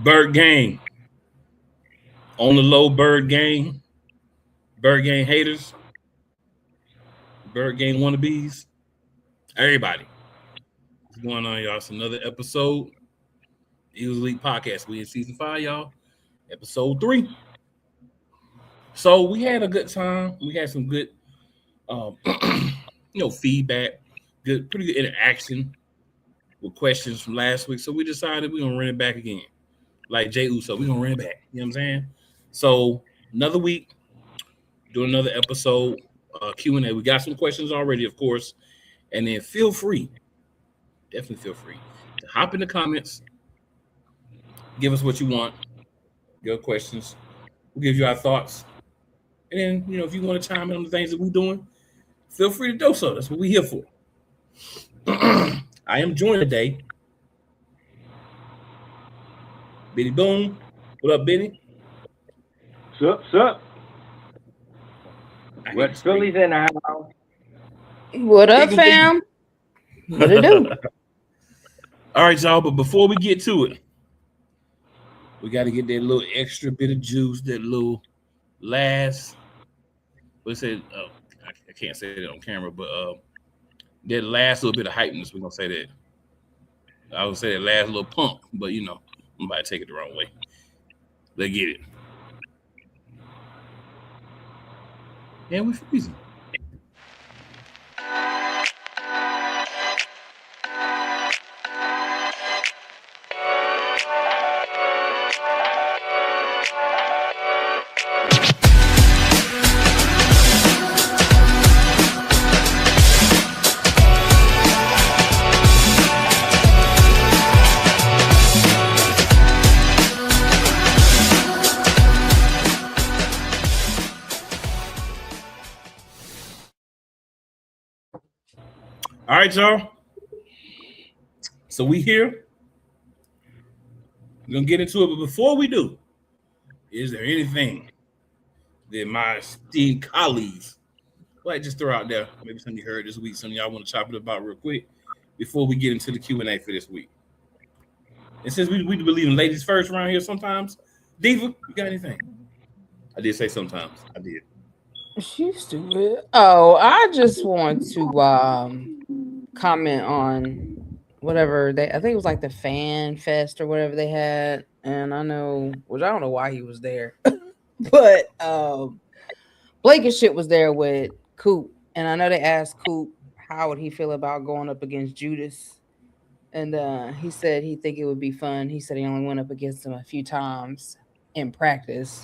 Bird Gang. On the low, Bird Gang. Bird Gang haters. Bird Gang wannabes. Everybody. What's going on, y'all? It's another episode. Eagles Elite Podcast. We in season 5, y'all. Episode 3. So we had a good time. We had some good um, feedback, pretty good interaction with questions from last week. So we decided we're gonna run it back again. Like Jay Uso, we're gonna run it back. You know what I'm saying? So another week, do another episode, Q&A. We got some questions already, of course. And then definitely feel free to hop in the comments, give us what you want, your questions. We'll give you our thoughts. And then, if you want to chime in on the things that we're doing, feel free to do so. That's what we're here for. I am joined today. Benny Boom. What up, Benny? What's up? West Philly's in the house. What up, fam? What it do? All right, y'all. But before we get to it, we got to get that little extra bit of juice, that little last. What's it? I can't say that on camera, but that last little bit of hypeness. We're gonna say that. I would say that last little pump, but I'm about to take it the wrong way. Let's get it. Yeah, we freezing. All right, y'all. So we here. We're gonna get into it, but before we do, is there anything that my esteemed colleagues like just throw out there? Maybe some of you heard this week, some of y'all want to chop it about real quick before we get into the Q&A for this week. And since we believe in ladies first around here sometimes, Diva, you got anything? I did say sometimes. I did. She's stupid. Oh, I just want to comment on whatever I think it was like the fan fest or whatever they had, and I don't know why he was there, but Blake and shit was there with Coop, and I know they asked Coop how would he feel about going up against Judas, and he said he think it would be fun. He said he only went up against him a few times in practice.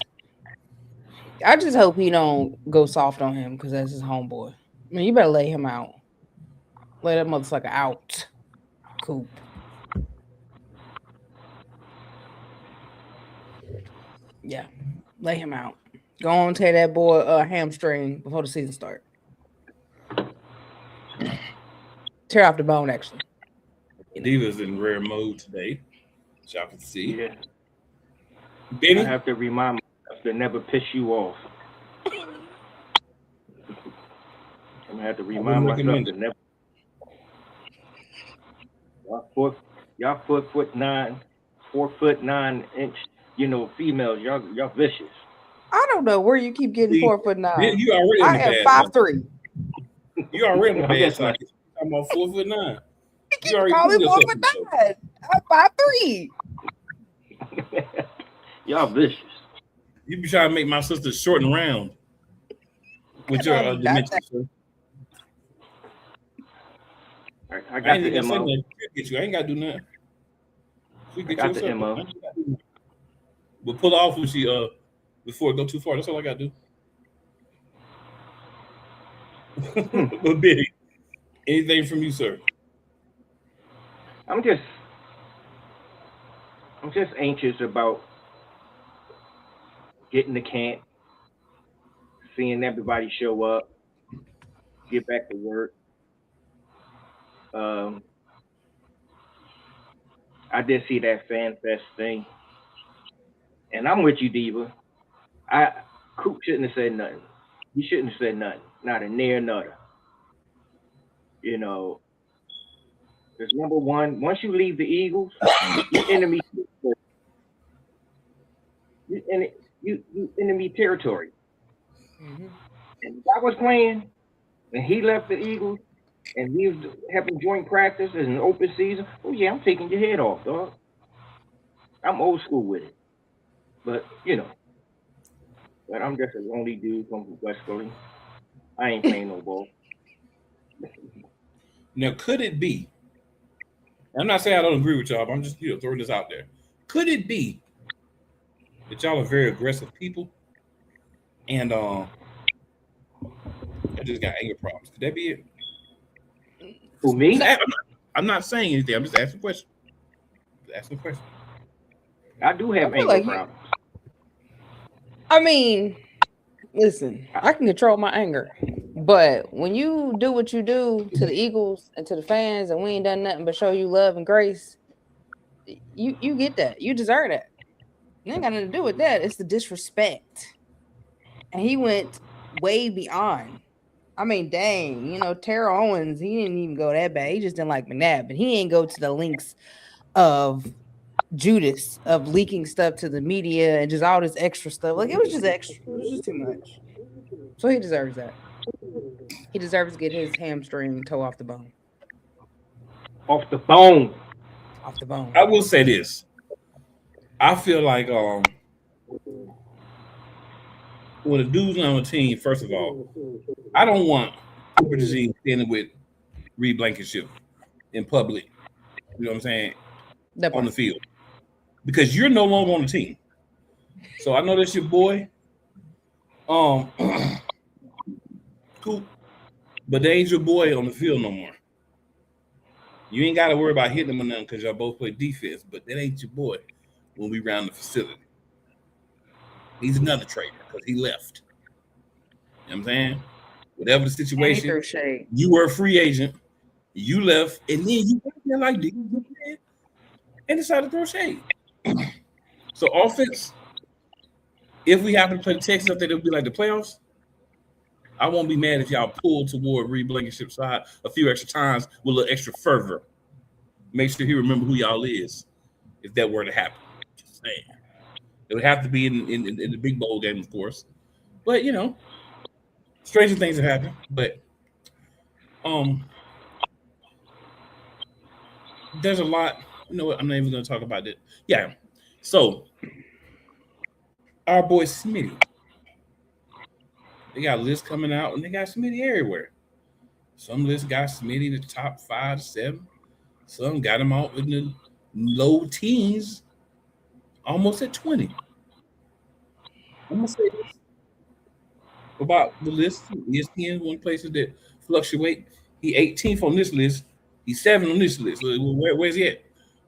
I just hope he don't go soft on him because that's his homeboy. I mean, you better lay him out. Lay that motherfucker out. Coop. Yeah. Lay him out. Go on and tear that boy a hamstring before the season starts. Tear off the bone, actually. Diva's in rare mode today, as y'all can see. Yeah. Benny? I have to remind myself to never piss you off. I'm gonna have to remind myself to never. Y'all 4'9", 4'9" females. Y'all vicious. I don't know where you keep getting 4'9". You already I am 5'3". You already in the bad side. I'm on 4'9". You already calling 4'9". I'm 5'3". Y'all vicious. You be trying to make my sister short and round with your dimensions, sir. I got the MO. I ain't got to do nothing. She I got the MO. But pull off when she before it go too far. That's all I got to do. But Benny, anything from you, sir? I'm just anxious about getting to camp, seeing everybody show up, get back to work. I did see that fan fest thing, and I'm with you, Diva. Coop shouldn't have said nothing. He shouldn't have said nothing, not a near nutter. Because number one, once you leave the Eagles, your enemy. You enemy territory. Hmm. And if I was playing and he left the Eagles and we was having joint practice as an open season, oh yeah, I'm taking your head off, dog. I'm old school with it. But but I'm just a lonely dude from West Philly. I ain't playing no ball. Now, could it be? I'm not saying I don't agree with y'all, but I'm just throwing this out there. Could it be that y'all are very aggressive people and I just got anger problems? Could that be it? For Just me, I'm not saying anything. I'm just asking a question. Just asking a question. I do I have feel anger like you. problems. I mean, listen, I, I can control my anger, but when you do what you do to the Eagles and to the fans, and we ain't done nothing but show you love and grace, you get that. You deserve that. It ain't got nothing to do with that. It's the disrespect, and he went way beyond. I mean, dang, Terrell Owens, he didn't even go that bad. He just didn't like McNabb, but he ain't go to the links of Judas of leaking stuff to the media and just all this extra stuff. Like it was just extra. It was just too much. So he deserves that. He deserves to get his hamstring toe off the bone. off the bone. Off the bone. I will say this. I feel like when a dude's on a team, first of all, I don't want Cooper DeJean standing with Reed Blankenship in public. You know what I'm saying? That On part. the field because you're no longer on the team. So I know that's your boy, um, Coop, but they ain't your boy on the field no more. You ain't got to worry about hitting him or nothing because y'all both play defense, but that ain't your boy when we round the facility. He's another traitor because he left. You know what I'm saying? Whatever the And he situation, threw shade. you were a free agent, you left, and then you got there like this and decided to throw shade. So offense, if we happen to play the Texans, I think it'll be like the playoffs. I won't be mad if y'all pull toward Reed Blankenship's side a few extra times with a little extra fervor. Make sure he remember who y'all is if that were to happen. Just saying. It would have to be in the big bowl game, of course. But stranger things have happened. But um, there's a lot. You know what? I'm not even going to talk about it. Yeah. So our boy Smitty, they got lists coming out, and they got Smitty everywhere. Some lists got Smitty in the top 5 to 7. Some got him out in the low teens, almost at 20. I'm gonna say this about the list. ESPN, one places that fluctuate. He 18th on this list. He's 7 on this list. So where's he at?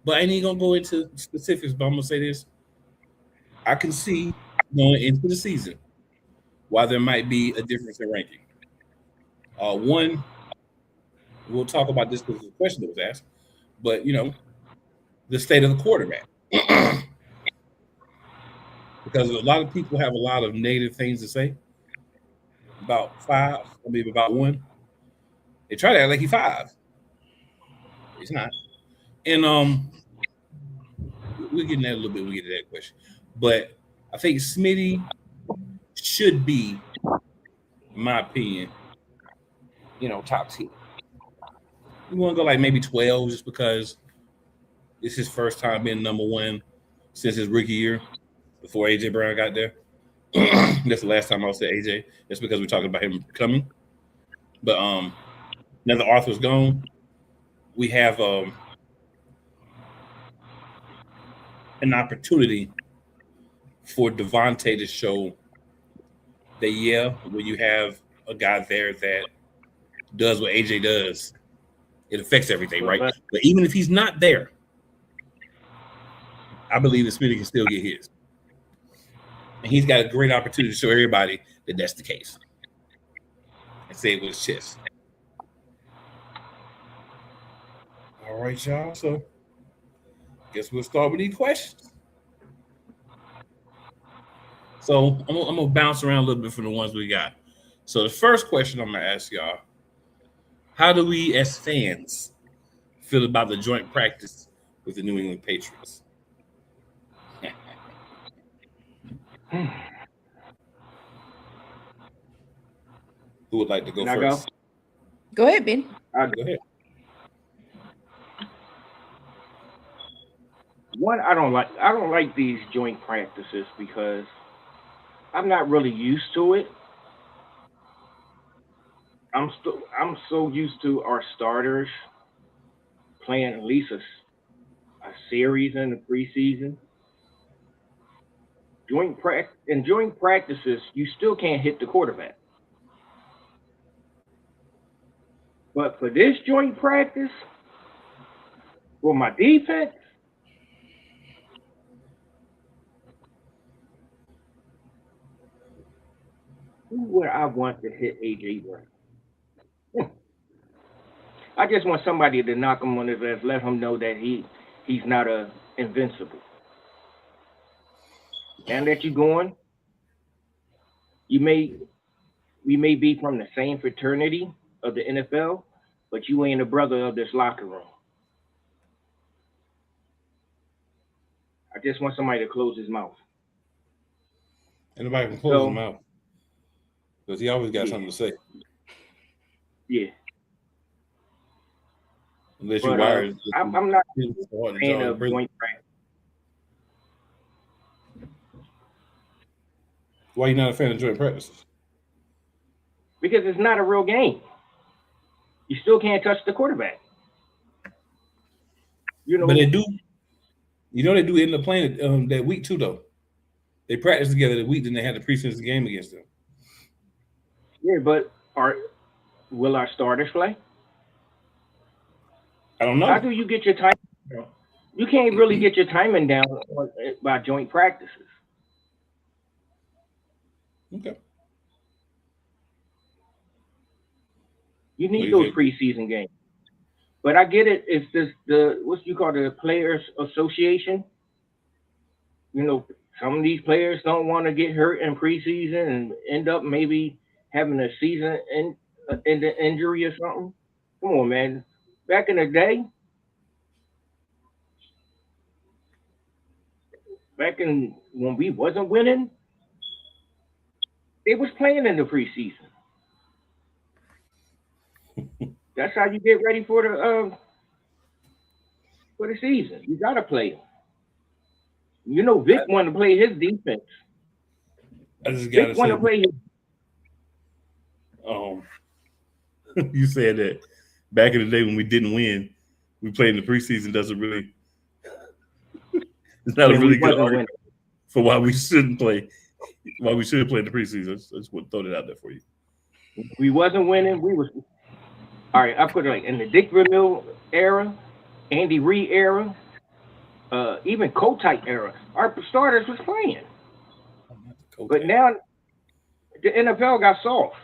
But I ain't even gonna go into specifics. But I'm gonna say this: I can see going into the season why there might be a difference in ranking. One, we'll talk about this because the question that was asked. But the state of the quarterback, because a lot of people have a lot of negative things to say about 5, or maybe about 1. They try to act like he's 5. He's not. And we'll get in that a little bit when we get to that question. But I think Smitty should be, in my opinion, top 10. We want to go like maybe 12 just because it's his first time being number 1 since his rookie year before AJ Brown got there. That's the last time I'll say AJ. That's because we're talking about him coming. But now that Arthur's gone, we have an opportunity for Devontae to show that when you have a guy there that does what AJ does, it affects everything, right? but But even if he's not there, I believe that Smitty can still get his, and he's got a great opportunity to show everybody that that's the case and say it with his chest. All right, y'all. So, guess we'll start with these questions. So I'm gonna bounce around a little bit from the ones we got. So the first question I'm gonna ask y'all: how do we, as fans, feel about the joint practice with the New England Patriots? Who would like to go Can I go? first? Go ahead, Ben. Go ahead. One, I don't like these joint practices because I'm not really used to it. I'm so used to our starters playing at least a series in the preseason. Joint practices, you still can't hit the quarterback. But for this joint practice, for my defense, who would I want to hit AJ Brown? I just want somebody to knock him on his ass, let him know that he's not a invincible. Now that you're going, you may we may be from the same fraternity of the NFL, but you ain't a brother of this locker room. I just want somebody to close his mouth. And nobody can close him So out because he always got yeah, something to say. yeah. Unless you But wired, I'm not it's hard a to fan draw the of bring. joint practice Why you not a fan of joint practices? because it's not a real game. You still can't touch the quarterback. You But they know, do. You know they do end up playing that week too, though. They practice together that week, then they had the preseason game against them. yeah. But will our starters play? I don't How know. do you get your time? You can't really get your timing down by joint practices. Okay. You What do need you those think? preseason games. But I get it. It's just the what you call the players association. You know, some of these players don't want to get hurt in preseason and end up maybe having a in the injury or something. Come on, man. Back in the day, back in when we wasn't winning, they was playing in the preseason. That's how you get ready for the season. You gotta play them. You know, Vic wanted to play his defense. I just Vic gotta say, wanted to play his. um, you said that back in the day when we didn't win, we played in the preseason. Doesn't really. It's not a When we really good wasn't argument winning. for why we shouldn't play. Why we should play in the preseason. I just want to throw that out there for you. We wasn't winning. We was all right. I put it like in the Dick Vermeil era, Andy Reid era, even Kotite era. Our starters was playing, Oh, not the Kote but era. now the NFL got soft.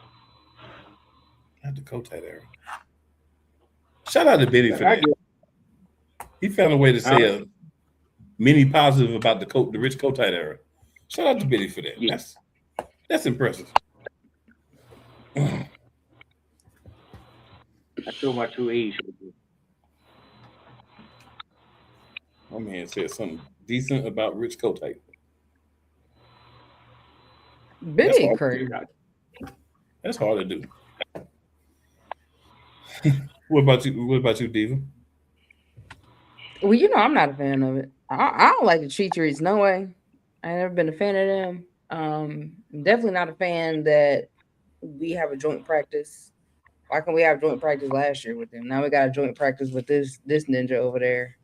Not the Kote era. Shout out to Benny But for I that. get, He found a way to say huh? a mini positive about the Rich Kotite era. Shout out to Benny for that. Yeah, That's impressive. I show my true age. My man said something decent about Rich Kotite. That's Benny hard. crazy. That's hard to do. What about you? What about you, Diva? Well, you know, I'm not a fan of it. I don't like the cheat treats. No way. I never been a fan of them. Definitely not a fan that we have a joint practice. Why can't we have joint practice last year with them? Now we got a joint practice with this ninja over there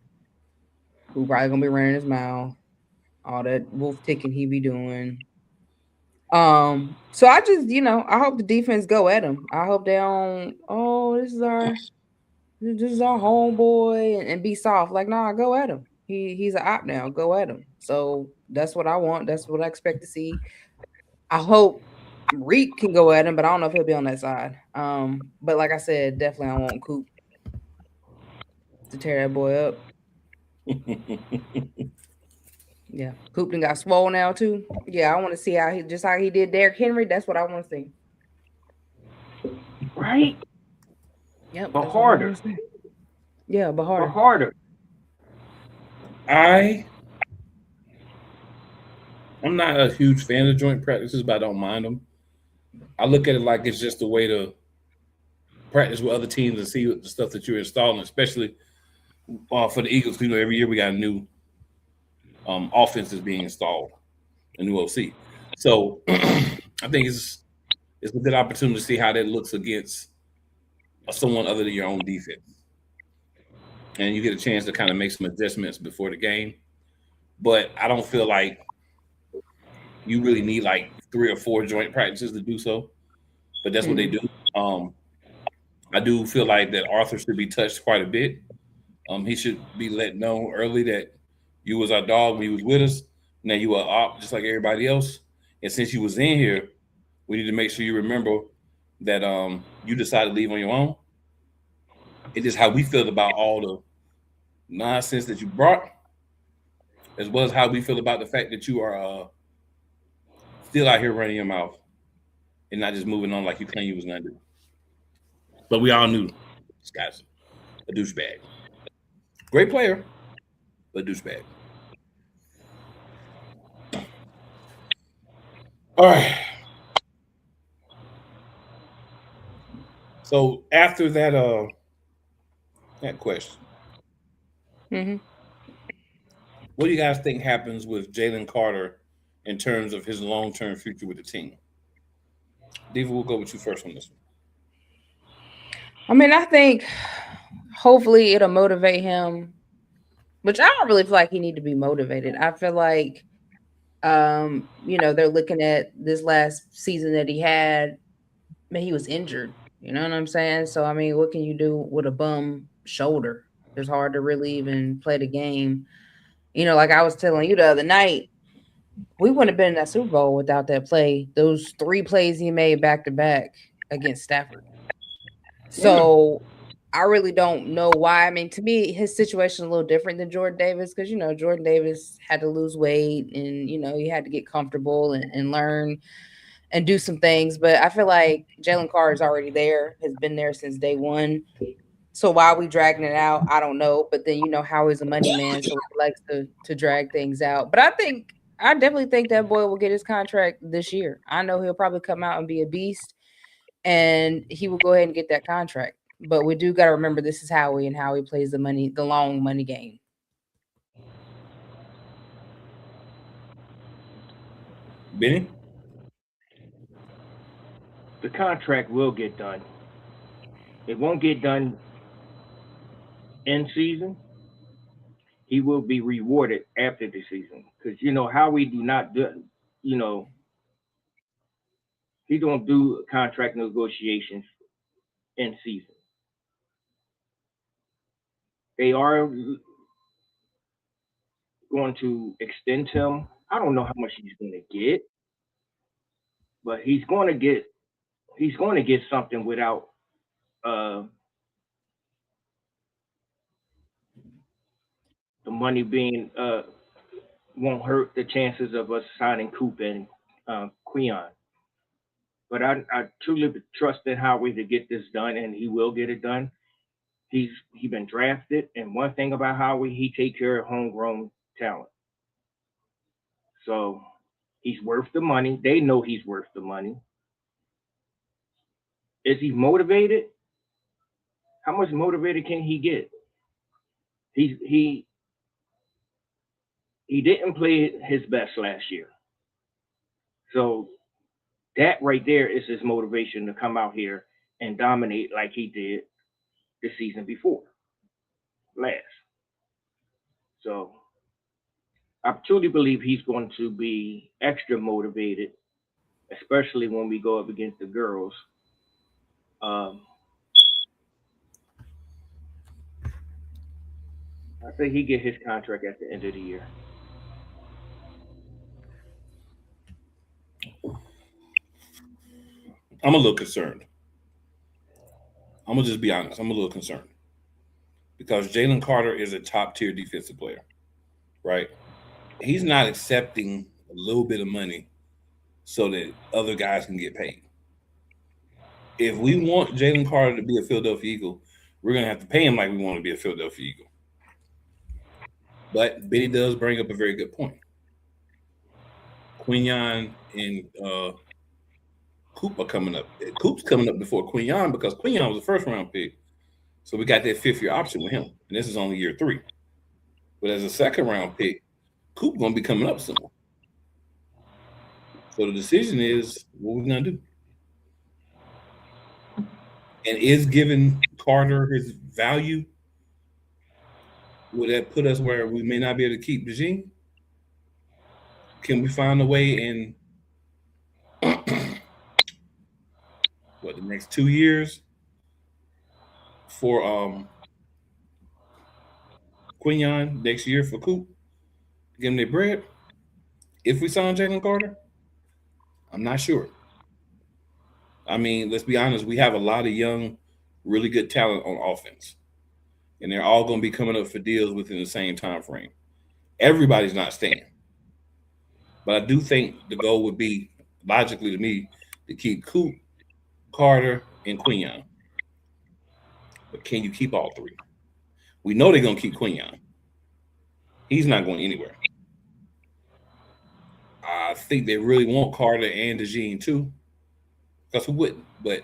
who probably gonna be running his mouth, all that wolf ticking he be doing. So I just, I hope the defense go at him. I hope they don't. Oh, this is our homeboy and be soft. Like, nah, go at him. He's an op now. Go at him. So that's what I want. That's what I expect to see. I hope Reek can go at him, but I don't know if he'll be on that side. But like I said, definitely I want Coop to tear that boy up. Yeah, Coop done got swole now too. Yeah, I want to see how he did Derrick Henry. That's what I want to see. Right, Yep, but that's what I harder, want to see. Yeah, but but harder. harder. I I'm not a huge fan of joint practices, but I don't mind them. I look at it like it's just a way to practice with other teams and see the stuff that you're installing, especially for the Eagles. Every year we got a new offense is being installed, a new OC. So I think it's a good opportunity to see how that looks against someone other than your own defense, and you get a chance to kind of make some adjustments before the game. But I don't feel like you really need like 3 or 4 joint practices to do so. But that's what they Hmm. do. Um, I do feel like that Arthur should be touched quite a bit. He should be let know early that you was our dog when you was with us. Now you are op just like everybody else. And since you was in here, we need to make sure you remember that you decided to leave on your own. It is how we feel about all the nonsense that you brought, as well as how we feel about the fact that you are still out here running your mouth and not just moving on like you claim you was gonna do. But we all knew this guy's a douchebag. Great player, but douchebag. All right. So after that question, Hmm. what do you guys think happens with Jalen Carter in terms of his long term future with the team? Diva, we'll go with you first on this one. I mean, I think hopefully it'll motivate him, which I don't really feel like he need to be motivated. I feel like they're looking at this last season that he had. Man, he was injured. You know what I'm saying? So I mean, what can you do with a bum shoulder? It's hard to really even play the game. Like I was telling you the other night, we wouldn't have been in that Super Bowl without that play. Those 3 plays he made back to back against Stafford. Yeah. So I really don't know why. I mean, to me, his situation is a little different than Jordan Davis because Jordan Davis had to lose weight and he had to get comfortable and learn and do some things. But I feel like Jalen Carr is already there, has been there since day one. So why are we dragging it out? I don't know. But then Howie's a money man, so he likes to drag things out. But I definitely think that boy will get his contract this year. I know he'll probably come out and be a beast, and he will go ahead and get that contract. But we do got to remember this is Howie and how he plays the long money game. Benny? The contract will get done. It won't get done in season. He will be rewarded after the season because how we do not do. You know, he don't do contract negotiations in season. They are going to extend him. I don't know how much he's going to get, but he's going to get something without uh, the money being won't hurt the chances of us signing Coop and Queon. But I truly trust in Howie to get this done, and he will get it done. He been drafted, and one thing about Howie, he take care of homegrown talent. So he's worth the money. They know he's worth the money. Is he motivated? How much motivated can he get? He he didn't play his best last year. So that right there is his motivation to come out here and dominate like he did the season before last. So I truly believe he's going to be extra motivated, especially when we go up against the girls. Um, I say he get his contract at the end of the year. I'm a little concerned. I'm gonna just be honest. I'm a little concerned because Jalen Carter is a top tier defensive player, right? He's not accepting a little bit of money so that other guys can get paid. If we want Jalen Carter to be a Philadelphia Eagle, we're gonna have to pay him like we want to be a Philadelphia Eagle. But Benny does bring up a very good point. Quinyon and Coop are coming up. Coop's coming up before Quinyon because Quinyon was a first round pick. So we got that 5th year option with him. And this is only year 3. But as a second round pick, Coop gonna be coming up soon. So the decision is what we're gonna do. And is giving Carter his value, would that put us where we may not be able to keep Eugene? Can we find a way in the next 2 years for Quinyon, next year for Coop, give them their bread? If we sign Jalen Carter, I'm not sure. I mean, let's be honest, we have a lot of young, really good talent on offense. And they're all going to be coming up for deals within the same time frame. Everybody's not staying. But I do think the goal would be, logically to me, to keep Coop, Carter, and Quinyon. But can you keep all 3? We know they're going to keep Quinyon. He's not going anywhere. I think they really want Carter and DeJean too. Because who wouldn't? But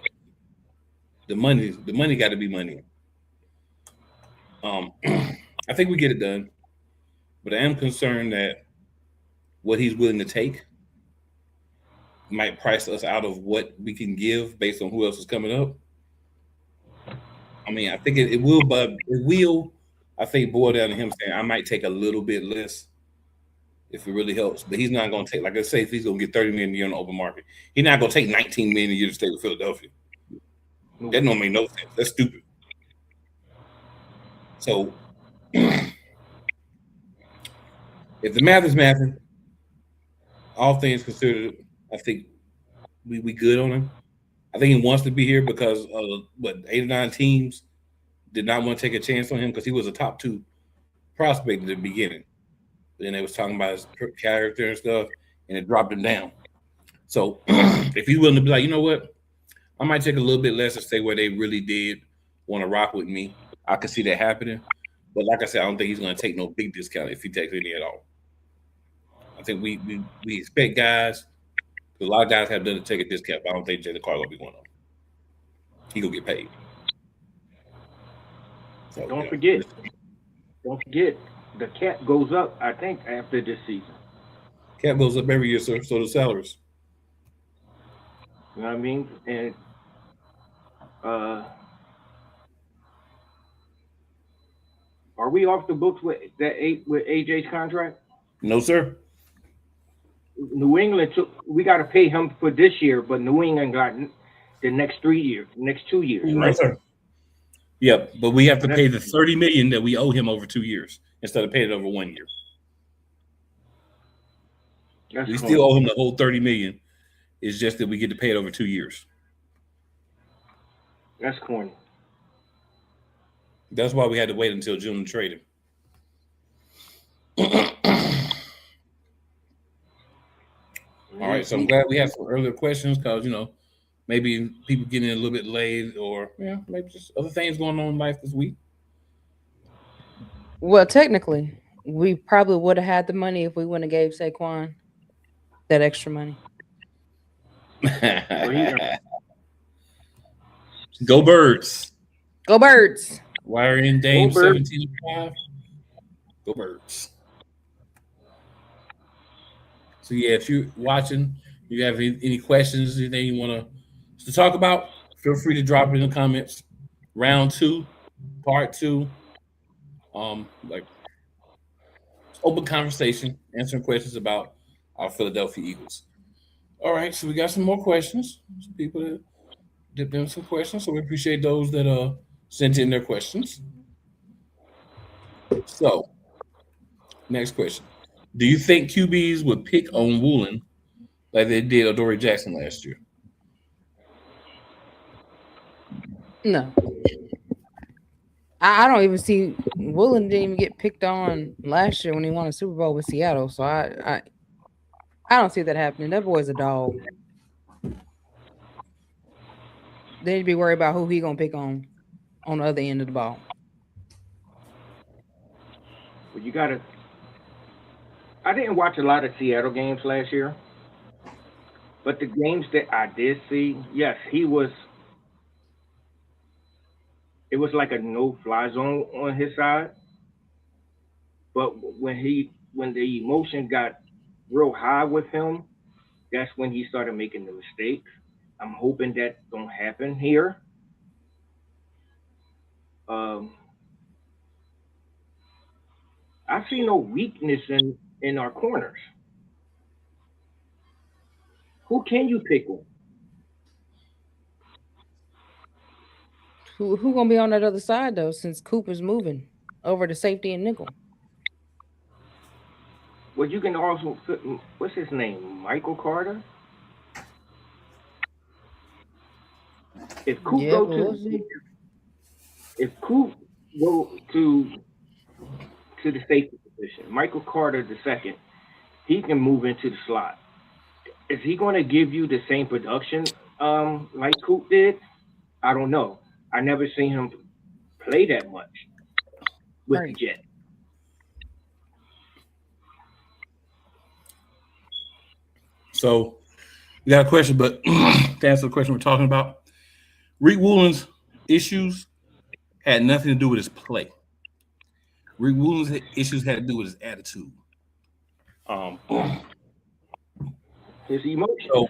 the money got to be money. I think we get it done. But I am concerned that what he's willing to take might price us out of what we can give based on who else is coming up. I mean, I think it will, but it will, I think, boil down to him saying, I might take a little bit less if it really helps. But he's not going to take, like I say, if he's going to get $30 million a year on the open market, he's not going to take $19 million a year to stay with Philadelphia. That don't make no sense. That's stupid. So, if the math is mathing, all things considered, I think we good on him. I think he wants to be here because 8 or 9 teams did not want to take a chance on him because he was a top 2 prospect at the beginning. Then they was talking about his character and stuff, and it dropped him down. So if he's willing to be like, you know what, I might take a little bit less to stay where they really did want to rock with me, I could see that happening. But like I said, I don't think he's going to take no big discount if he takes any at all. I think we expect guys. A lot of guys have done to take a discount, but I don't think Jalen Carter will be one of them. He gonna get paid. So, don't forget, the cap goes up. I think after this season. Cap goes up every year, sir. So the salaries. You know what I mean? And are we off the books with AJ's contract? No, sir. New England we got to pay him for this year, but New England got the next 2 years, No, right? sir. Yep, but we have to pay the $30 million that we owe him over 2 years instead of paying it over 1 year. We still owe him the whole $30 million. It's just that we get to pay it over 2 years. That's corny. That's why we had to wait until June to trade him. All right, so I'm glad we have some earlier questions because, maybe people getting a little bit late or, maybe just other things going on in life this week. Well, technically, we probably would have had the money if we wouldn't have gave Saquon that extra money. Go Birds. Go Birds. Wire in Dame 17-5. Go Birds. So yeah, if you're watching, you have any questions, anything you want to talk about, feel free to drop it in the comments. Round 2, part 2. Open conversation, answering questions about our Philadelphia Eagles. All right, so we got some more questions. Some people that dipped in some questions, so we appreciate those that sent in their questions. So, next question. Do you think QBs would pick on Woolen like they did Adoree Jackson last year? No. I don't even see Woolen didn't even get picked on last year when he won a Super Bowl with Seattle. So I don't see that happening. That boy's a dog. They need to be worried about who he gonna pick on the other end of the ball. Well, I didn't watch a lot of Seattle games last year. But the games that I did see, yes, he was. It was like a no-fly zone on his side. But when the emotion got real high with him, that's when he started making the mistakes. I'm hoping that don't happen here. Um, I see no weakness in our corners. Who can you pick on? Who gonna be on that other side though? Since Cooper's moving over to safety and nickel. Well, you can also what's his name, Michael Carter. If Coop Yeah, go but we'll to see. if Coop go to the safety position, Michael Carter the second, he can move into the slot. Is he going to give you the same production like Coop did? I don't know. I never seen him play that much with the Right. Jets. So we got a question, but to answer the question we're talking about, Reed Woolen's issues had nothing to do with his play. Reed Woolen's issues had to do with his attitude. Um, His emotions. so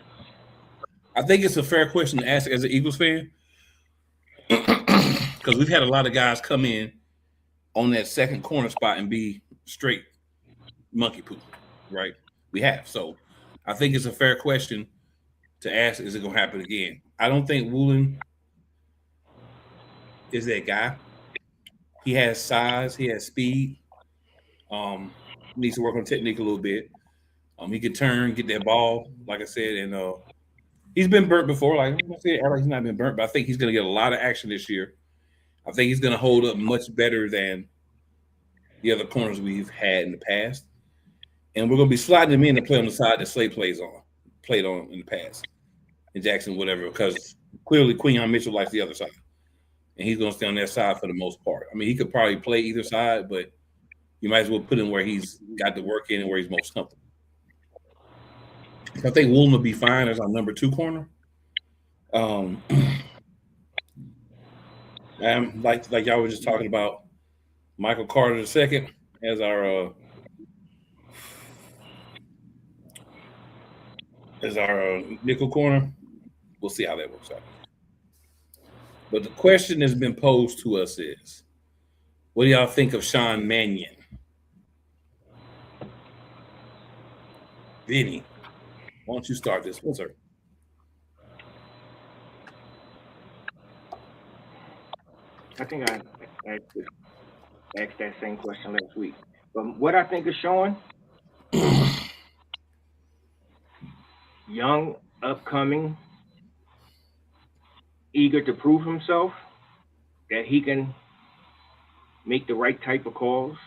I think it's a fair question to ask as an Eagles fan because we've had a lot of guys come in on that second corner spot and be straight monkey poo, right? We have. So I think it's a fair question to ask, is it going to happen again? I don't think Woolen is that guy. He has size, he has speed. Needs to work on technique a little bit. He could turn, get that ball, like I said, and he's been burnt before. Like I said, Alex, he's not been burnt, but I think he's going to get a lot of action this year. I think he's going to hold up much better than the other corners we've had in the past. And we're going to be sliding him in to play on the side that Slay played on in the past, in Jackson, whatever, because clearly Quinyon Mitchell likes the other side, and he's going to stay on that side for the most part. I mean, he could probably play either side, but you might as well put him where he's got the work in and where he's most comfortable. I think Woolen will be fine as our number 2 corner. Um, like y'all were just talking about, Michael Carter the second as our nickel corner. We'll see how that works out. But the question that's been posed to us is, what do y'all think of Sean Mannion? Vinny, why don't you start this one, sir? I think I asked that same question last week. But what I think of Sean, young, upcoming, eager to prove himself, that he can make the right type of calls,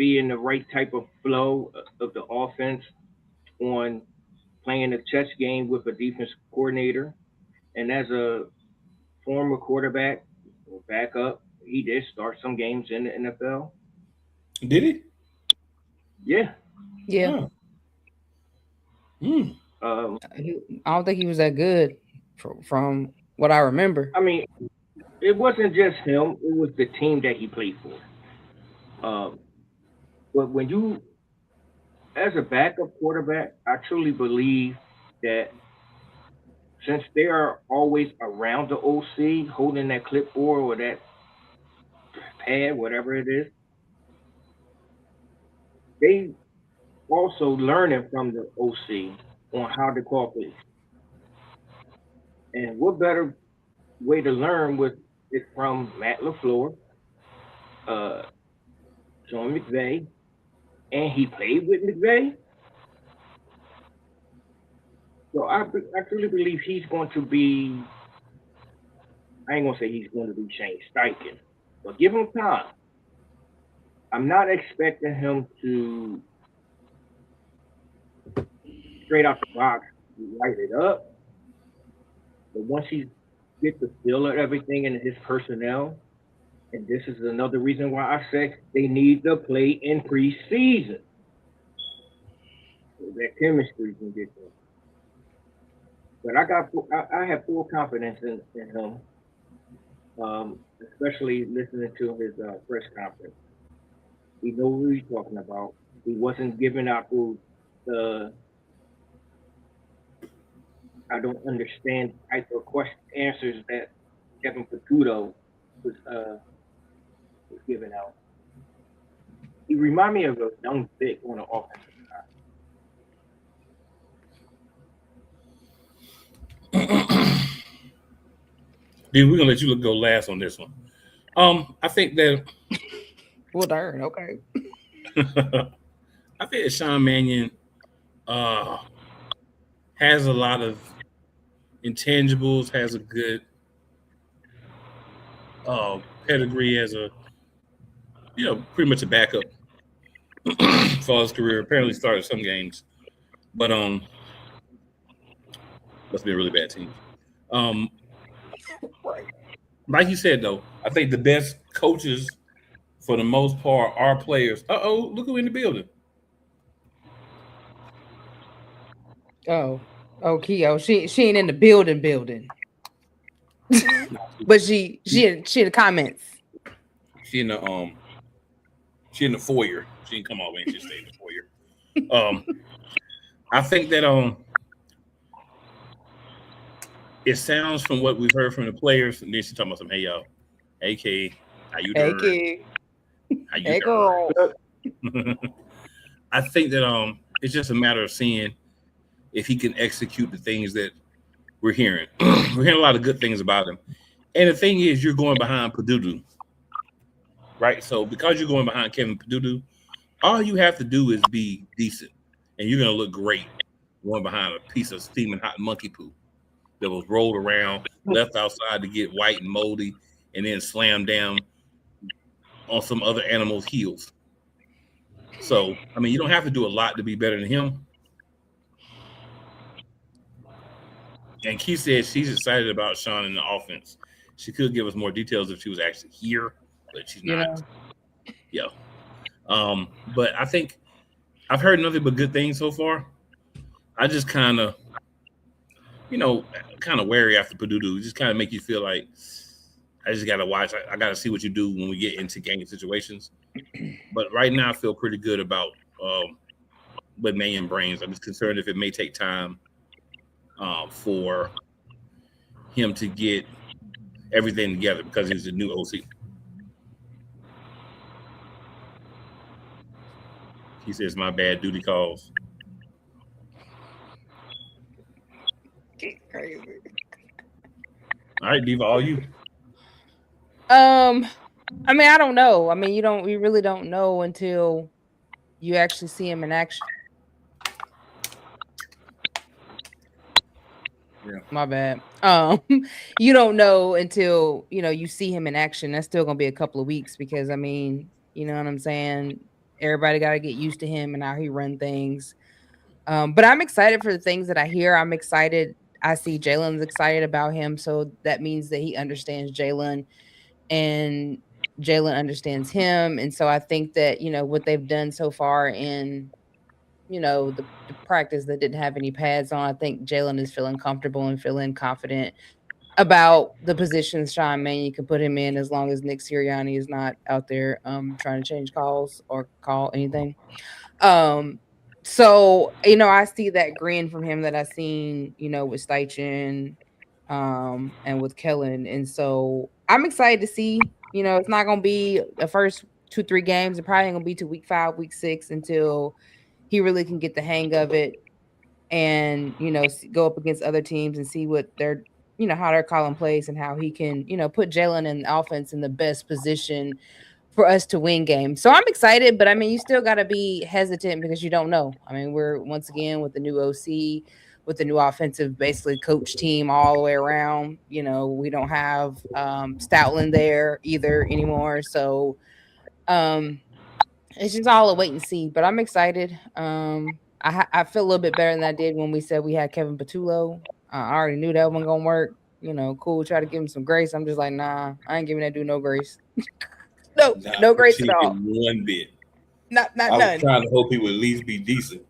be in the right type of flow of the offense on playing a chess game with a defense coordinator. And as a former quarterback or backup, he did start some games in the NFL. Did he? Yeah. Yeah. Oh. Hmm. I don't think he was that good from what I remember. I mean, it wasn't just him; it was the team that he played for. But when you, as a backup quarterback, I truly believe that since they are always around the OC, holding that clipboard or that pad, whatever it is, they also learning from the OC on how to call plays. And what better way to learn with it from Matt LaFleur, uh, Sean McVay, and he played with McVay. So I truly believe he's going to be. I ain't gonna say he's going to be Shane Steichen, but give him time. I'm not expecting him to straight out the box light it up, but once he gets the feel of everything in his personnel, and this is another reason why I say they need to play in preseason. That chemistry can get there. But I have full confidence in him, especially listening to his press conference. He knows what he's talking about. He wasn't giving out those the I don't understand type of question answers that Kevin Patudo was giving out. He reminded me of a young Vic on the offensive side. Dude, we're gonna let you go last on this one. I think that Well, darn. Okay. I think that Sean Mannion uh, has a lot of intangibles, has a good pedigree as a pretty much a backup for his career. Apparently started some games, but must be a really bad team. Um, Right. like you said though, I think the best coaches for the most part are players. Look who in the building. Oh. Oh, Keo. She ain't in the building. But she in the comments. She in the she in the foyer. She didn't come all the way. She stayed in the foyer. I think that it sounds from what we've heard from the players, and then she talking about some, hey y'all, hey K, how you Hey, doing? kid. How you Hey, girl. doing? I think that it's just a matter of seeing if he can execute the things that we're hearing. We're hearing a lot of good things about him. And the thing is, you're going behind Padudu, right? So because you're going behind Kevin Padudu, all you have to do is be decent, and you're gonna look great going behind a piece of steaming hot monkey poo that was rolled around, left outside to get white and moldy, and then slammed down on some other animal's heels. So, I mean, you don't have to do a lot to be better than him. And Keith said she's excited about Sean in the offense. She could give us more details if she was actually here, but she's You not. know. Yeah. But I think I've heard nothing but good things so far. I just kind of wary after Purdue. Just kind of make you feel like I just got to watch. I got to see what you do when we get into game situations. But right now, I feel pretty good about what Mannion brings. I'm just concerned if it may take time for him to get everything together because he's a new OC. He says, "My bad, duty calls." Crazy. All right, Diva, all you. Um, I mean, I don't know. I mean, you really don't know until you actually see him in action. Yeah. My bad. You don't know until you see him in action. That's still gonna be a couple of weeks because I mean, you know what I'm saying. Everybody got to get used to him and how he run things. But I'm excited for the things that I hear. I'm excited. I see Jalen's excited about him, so that means that he understands Jalen and Jalen understands him. And so I think that what they've done so far in the practice that didn't have any pads on. I think Jalen is feeling comfortable and feeling confident about the positions Sean Mannion can put him in as long as Nick Sirianni is not out there trying to change calls or call anything. Um so I see that grin from him that I seen, with Steichen and with Kellen. And so I'm excited to see, it's not gonna be the first 2-3 games. It probably ain't gonna be to week 5, week 6 until he really can get the hang of it and go up against other teams and see what they're how they're calling plays and how he can put Jalen and the offense in the best position for us to win games. So I'm excited, but I mean you still got to be hesitant because you don't know. I mean we're once again with the new OC, with the new offensive basically coach team all the way around. We don't have Stoutland there either anymore. So um it's just all a wait and see, but I'm excited. I feel a little bit better than I did when we said we had Kevin Patullo. I already knew that wasn't gonna work. Cool. Try to give him some grace. I'm just like, nah, I ain't giving that dude no grace. No, Not no grace at all. appreciating one bit. Not I was none. trying to hope he would at least be decent.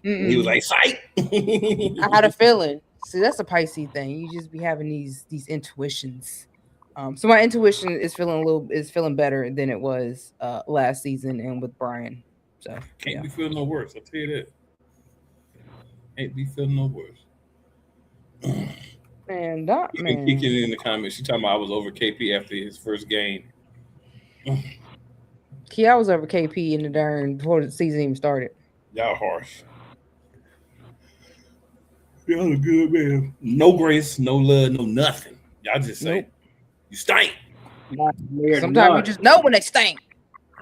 And he was like, "Psych." I had a feeling. See, that's a Pisces thing. You just be having these intuitions. So my intuition is feeling better than it was last season and with Brian. So Can't yeah. be feeling no worse. I'll tell you that. Ain't be feeling no worse. Man, that Even kicking man. in the comments, she talking about I was over KP after his first game. Key, I was over KP in the darn before the season even started. Y'all harsh. Y'all are good, man. No grace, no love, no nothing. Y'all just say Nope. you stink. Not there, Sometimes you none. just know when they stink.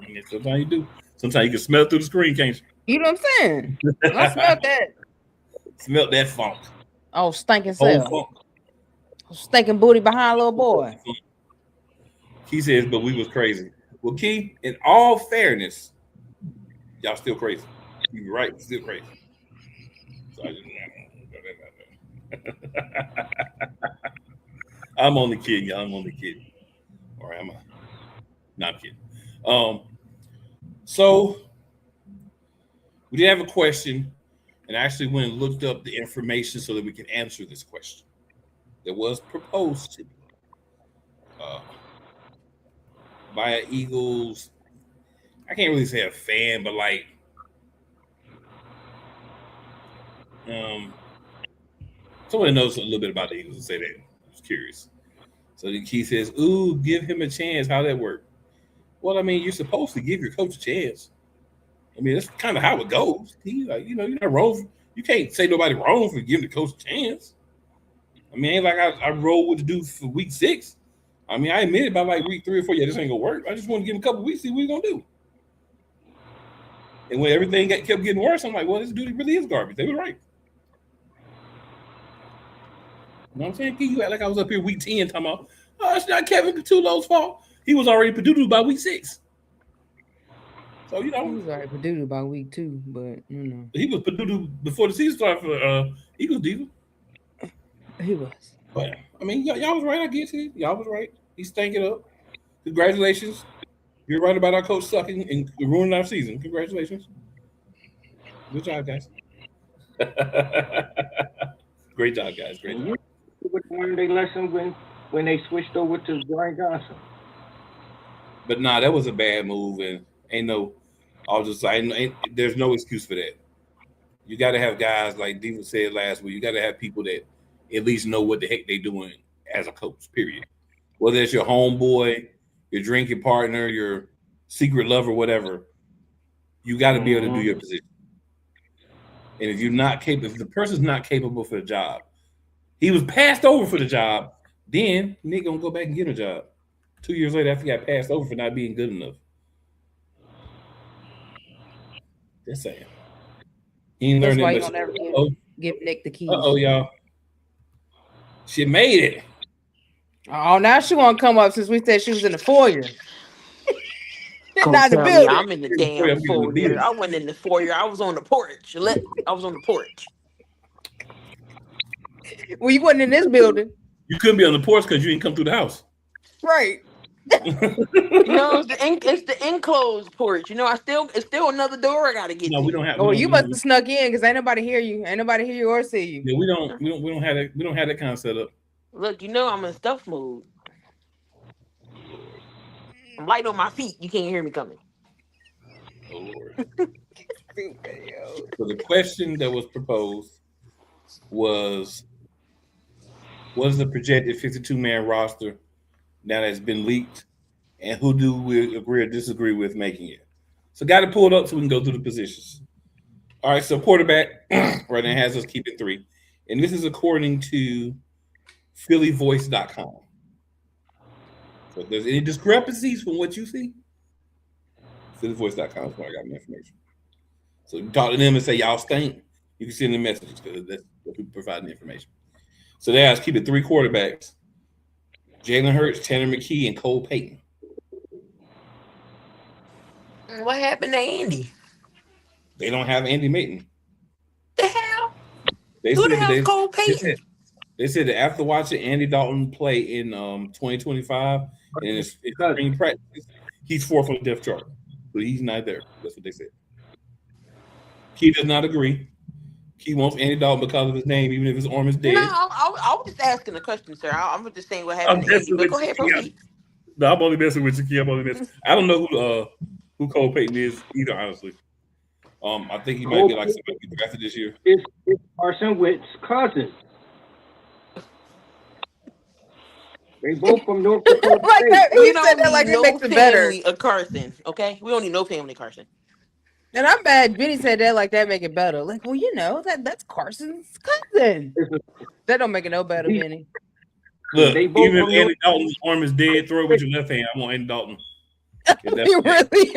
And sometimes you do. Sometimes you can smell it through the screen, can't You know what I'm saying? you? And I smelled that. Smell that funk. Oh, stinking Whole self. funk. Stinking booty behind little boy. Key says, but we was crazy. Well, Key, in all fairness, y'all still crazy. You right, still crazy. So I just, I'm only kidding, y'all. I'm only kidding. Or am I? Not kidding. So we did have a question, and I actually went and looked up the information so that we can answer this question that was proposed to me uh, by an Eagles. I can't really say a fan, but like someone that knows a little bit about the Eagles and say that. I was curious. So then Keith says, "Ooh, give him a chance. How that work?" Well, I mean, you're supposed to give your coach a chance. I mean, that's kind of how it goes. He, like, you're not wrong. You can't say nobody wrong for giving the coach a chance. I mean, ain't like I rolled with the dude for week 6. I mean, I admitted by like week 3 or 4, yeah, this ain't gonna work. I just want to give him a couple weeks, see what he's gonna do. And when everything kept getting worse, I'm like, well, this dude really is garbage. They were right. You know what I'm saying? You act like I was up here week 10 talking about, oh, it's not Kevin Petullo's fault. He was already Padudu by week 6. So, He was already Padudu by week 2, but he was Padudu before the season started for Eagles Diva. he was. But I mean, y'all was right. I get you. Y'all was right. He's stinking up. Congratulations. You're right about our coach sucking and ruining our season. Congratulations. Good job, guys. Great job, guys. Great job. What learned they lesson when they switched over to Brian Johnson? But nah, that was a bad move, and ain't no. I was just like, there's no excuse for that. You got to have guys like Diva said last week. You got to have people that at least know what the heck they doing as a coach. Period. Whether it's your homeboy, your drinking partner, your secret lover, whatever, you got to be able to do your position. And if you're not capable, if the person's not capable for the job, he was passed over for the job, then Nick gonna go back and get a job. 2 years later, after he got passed over for not being good enough. Just saying. He ain't That's learned why that you much. don't ever give Nick the keys. Y'all. She made it. Oh, now she want to come up since we said she was in the foyer. Not the Tell me building. I'm in the damn foyer. I wasn't in the foyer. I was on the porch. I was on the porch. Well, you wasn't in this building. You couldn't be on the porch because you didn't come through the house. Right. It's the enclosed porch. It's still another door I gotta get No, to. we don't have. Oh, you must have snuck in because ain't nobody hear you. Ain't nobody hear you or see you. Yeah, we don't have that. We don't have that kind of setup. Look, I'm in stuff mode. I'm light on my feet. You can't hear me coming. Oh Lord. So the question that was proposed was, what is the projected 52-man roster now that's been leaked, and who do we agree or disagree with making it? So got it pulled up so we can go through the positions. All right, so quarterback right now has us keeping 3. And this is according to phillyvoice.com. So if there's any discrepancies from what you see, phillyvoice.com is where I got my information. So you talk to them and say, y'all stink. You can send them messages because that's what people providing the information. So they asked keep it 3 quarterbacks: Jalen Hurts, Tanner McKee, and Cole Payton. What happened to Andy? They don't have Andy Maton. The hell? Who the hell's Cole Payton? They said that after watching Andy Dalton play in 2025 and in his spring practice, he's 4th on the depth chart. But he's not there. That's what they said. Key does not agree. He wants Andy Dalton because of his name, even if his arm is No, dead. I was just asking a question, sir. I'm just saying what I'm happened to Andy. messing But with go you, ahead, Key. proceed. No, I'm only messing with you, Key. I'm only messing. I don't know who Cole Payton is either, honestly. I think he might Cole be like Payton somebody drafted this year. is Carson Wentz's cousin. They both from North Dakota Like State. that, We he said don't that need like it no makes it better. family of Carson, okay? We don't need no family Carson. And I'm mad. Benny said that like that make it better. Like, well, that's Carson's cousin. It's a, That don't make it no better, he, Benny. Look, they both even if from North Andy Dalton's arm is dead, throw it with Dakota your left hand. I want Andy Dalton. If that's You really?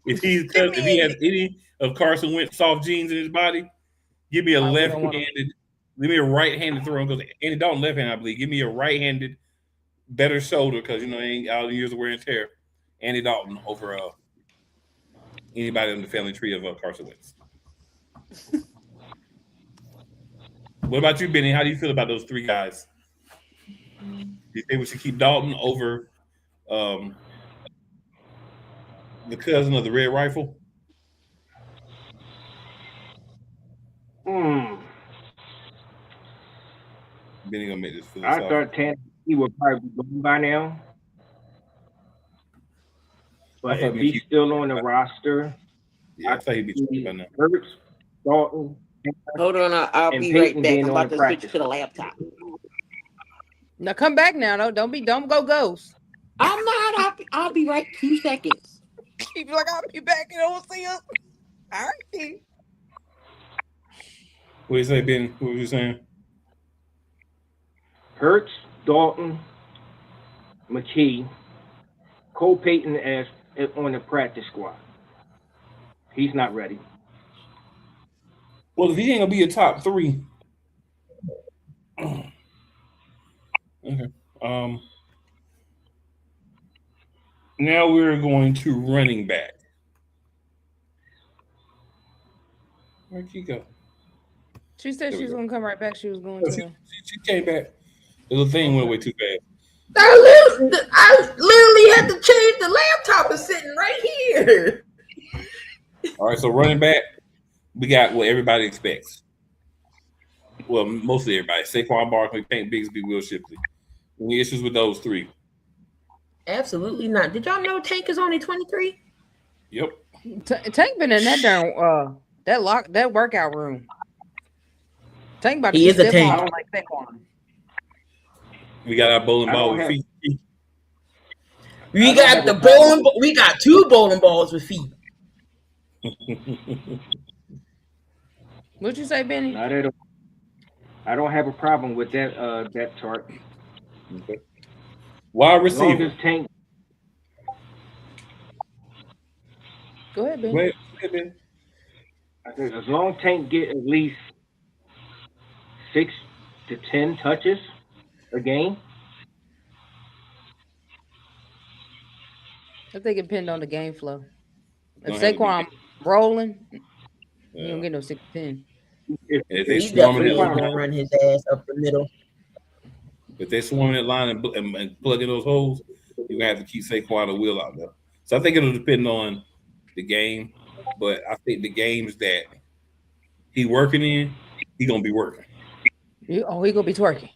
if he's Give if he me has any of Carson Wentz soft genes in his body, give me a we don't want him. left-handed, give me a right-handed throw because Andy Dalton left-handed, I believe. Give me a right-handed, better shoulder because he ain't all the years of wear and tear. Andy Dalton over anybody in the family tree of Carson Wentz. What about you, Benny? How do you feel about those three guys? Do you think we should keep Dalton over um, the cousin of the Red Rifle? Benny gonna make this I philosophical. thought Tennessee would probably be gone by now. But if he's still on the roster, Yeah, I thought he'd be see by now. Hurts, Dalton, Hold on, I'll and be Peyton right back. being I'm on about the to switch practice to the squad. laptop. Now come back now. No, don't go ghost. I'm not. I'll be right 2 seconds. Keep like I'll be back and don't see us. All right. What you say, Benny? What were you saying? Hurts, Dalton, McKee, Cole Payton as on the practice squad. He's not ready. Well, if he ain't gonna be a top three, okay. Now we're going to running back. Where'd she go? She said There she we was go. gonna come right back. She was going Oh, to. she came back. The little thing went away too fast. I literally had to change the laptop. Is sitting right here. All right, so running back, we got what everybody expects. Well, mostly everybody. Saquon Barkley, Tank Bigsby, Will Shipley. Any issues with those three? Absolutely not. Did y'all know Tank is only 23? Yep. Tank been in that darn that workout room. Tank about to He be is a stiff tank. on like Saquon. We got our bowling I ball don't with have- feet. We I don't got have the a problem bowling. We got 2 bowling balls with feet. What'd you say, Benny? Not at all. I don't have a problem with that chart. Okay. Wide As long receiver. as Tank, Go ahead, Benny. Wait, Ben. I said, as long as Tank get at least 6 to 10 touches a game, I think it depends on the game flow. If Don't have to be- Saquon rolling, you Yeah. don't get no 6-10. if, If they He swarming definitely that ain't gonna line, run his ass up the middle. if they swarming that line and plugging those holes, you're gonna have to keep Saquon or Will out there. So I think it'll depend on the game, but I think the games that he working in, he gonna be working. He gonna be twerking.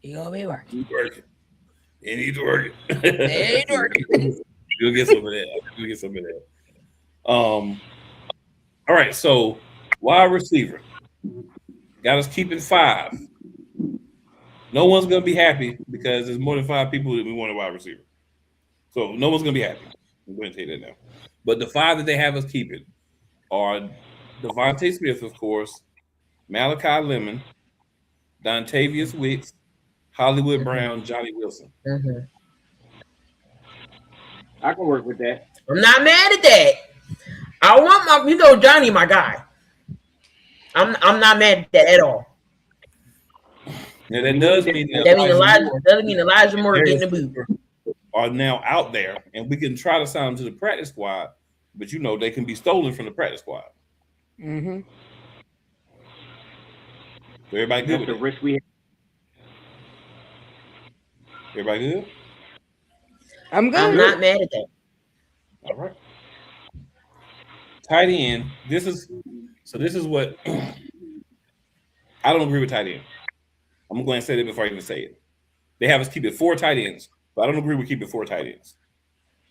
He gonna be working. He working. He needs to work. He working. You'll get some of that. You'll get some of that. All right, so wide receiver. Got us keeping 5. No one's gonna be happy because there's more than 5 people that we want a wide receiver. So no one's gonna be happy. I'm going to tell you that now. But the 5 that they have us keeping are Devontae Smith, of course, Malachi Lemon, Dontavius Wicks, Hollywood Brown, Johnny Wilson. Mm-hmm. I can work with that. I'm not mad at that. I want Johnny, my guy. I'm not mad at that at all. Now that does mean That mean Elijah Moore getting the boot. Are now out there, and we can try to sign them to the practice squad, but they can be stolen from the practice squad. Mm-hmm. So everybody good That's with the it? risk we have. Everybody good? I'm good. I'm not mad at that. All right. Tight end. This is So this is what I don't agree with tight end. I'm going to go ahead and say that before I even say it. They have us keep it 4 tight ends, but I don't agree with keeping 4 tight ends.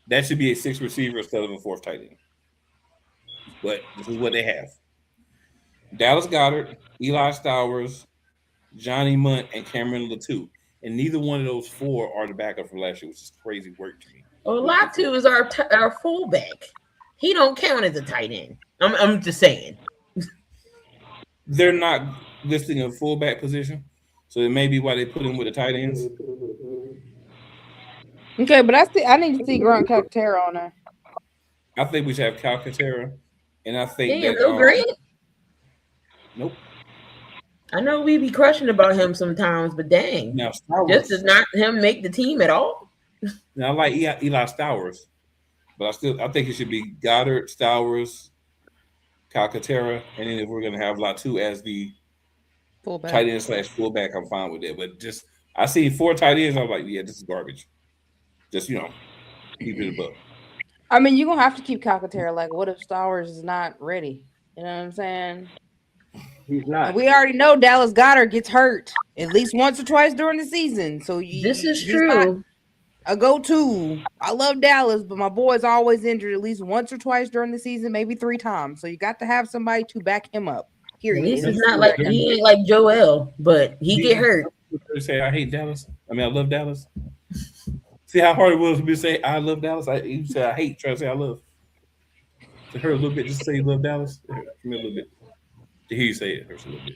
That should be a 6 receiver instead of a 4th tight end. But this is what they have: Dallas Goddard, Eli Stowers, Johnny Munt, and Cameron Latu. And neither one of those 4 are the backup from last year, which is crazy work to me. Well, Latu is our fullback. He don't count as a tight end. I'm just saying. They're not listing a fullback position, so it may be why they put him with the tight ends. Okay, but I need to see Grant Calcaterra on there. I think we should have Calcaterra, and I think Damn, that no Grant. Nope. I know we be crushing about him sometimes, but dang, Now Stowers, just does not him make the team at all. Now I like Eli Stowers, but I think it should be Goddard, Stowers, Calcaterra, and then if we're gonna have Latu as the Fullback. tight end / fullback, I'm fine with that. But just I see 4 tight ends, I'm like, yeah, this is garbage. Just keep it above. I mean, you're gonna have to keep Calcaterra. Like, what if Stowers is not ready? You know what I'm saying? He's not. And we already know Dallas Goddard gets hurt at least once or twice during the season. So This is he's not true. a go-to. I love Dallas, but my boy's always injured at least once or twice during the season, maybe 3 times. So you got to have somebody to back him up. At Period. least And it's he's not still like there. he ain't like Joel, but he get hurt. Say I hate Dallas. I mean, I love Dallas. See how hard it was for me to say I love Dallas. You say I hate. Try to say I love. To hurt a little bit, just say you love Dallas. It hurt me a little bit. To hear you say it hurts a little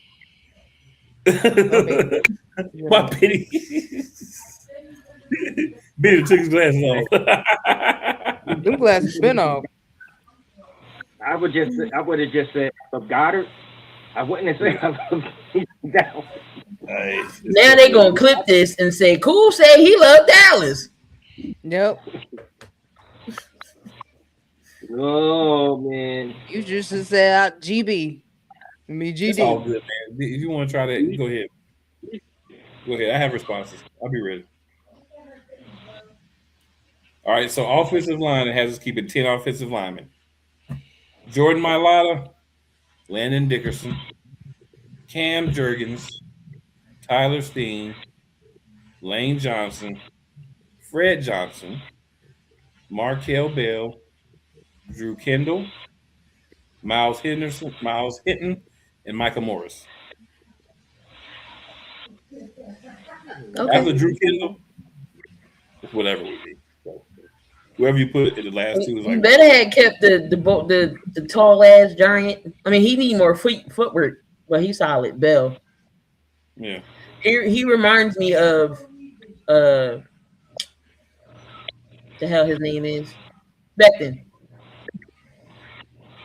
bit. My pity. Benny took his glasses off. Them glasses been off. I would have just said of Goddard. I wouldn't have said I love Dallas. Now they gonna clip this and say, "Cool said he loved Dallas." Yep. Oh man, You just said GB. I mean It's all GD. good, man. If you want to try that, go ahead. Go ahead. I have responses. I'll be ready. All right. So offensive line, it has us keeping 10 offensive linemen: Jordan Mailata, Landon Dickerson, Cam Jurgens, Tyler Steen, Lane Johnson, Fred Johnson, Markel Bell, Drew Kendall, Miles Henderson, Miles Hinton, and Michael Morris. Okay. After Drew Kendall, it's whatever we be. So, whoever you put in the last 2 is You like better had kept the tall ass giant. I mean, he need more footwork, but he's solid. Bell. yeah. He reminds me of the hell his name is Becton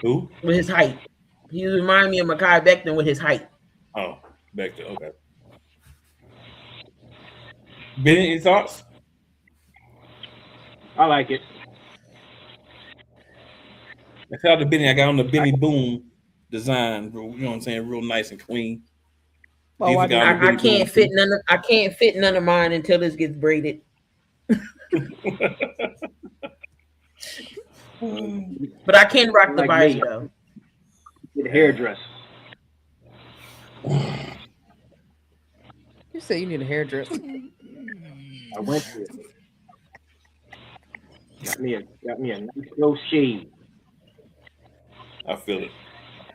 Who? with his height. He remind me of Mekhi Becton with his height. Oh, back to okay. Benny, any thoughts? I like it. I shout out to Benny. I got on the Benny Boom design. You know what I'm saying? Real nice and clean. Oh, These got on the I Benny can't Boom. fit none of mine until this gets braided. But I can rock the Like visor me. though. Get a hairdresser. You say you need a hairdresser. I went to it. Got me a nice slow shave. I feel it.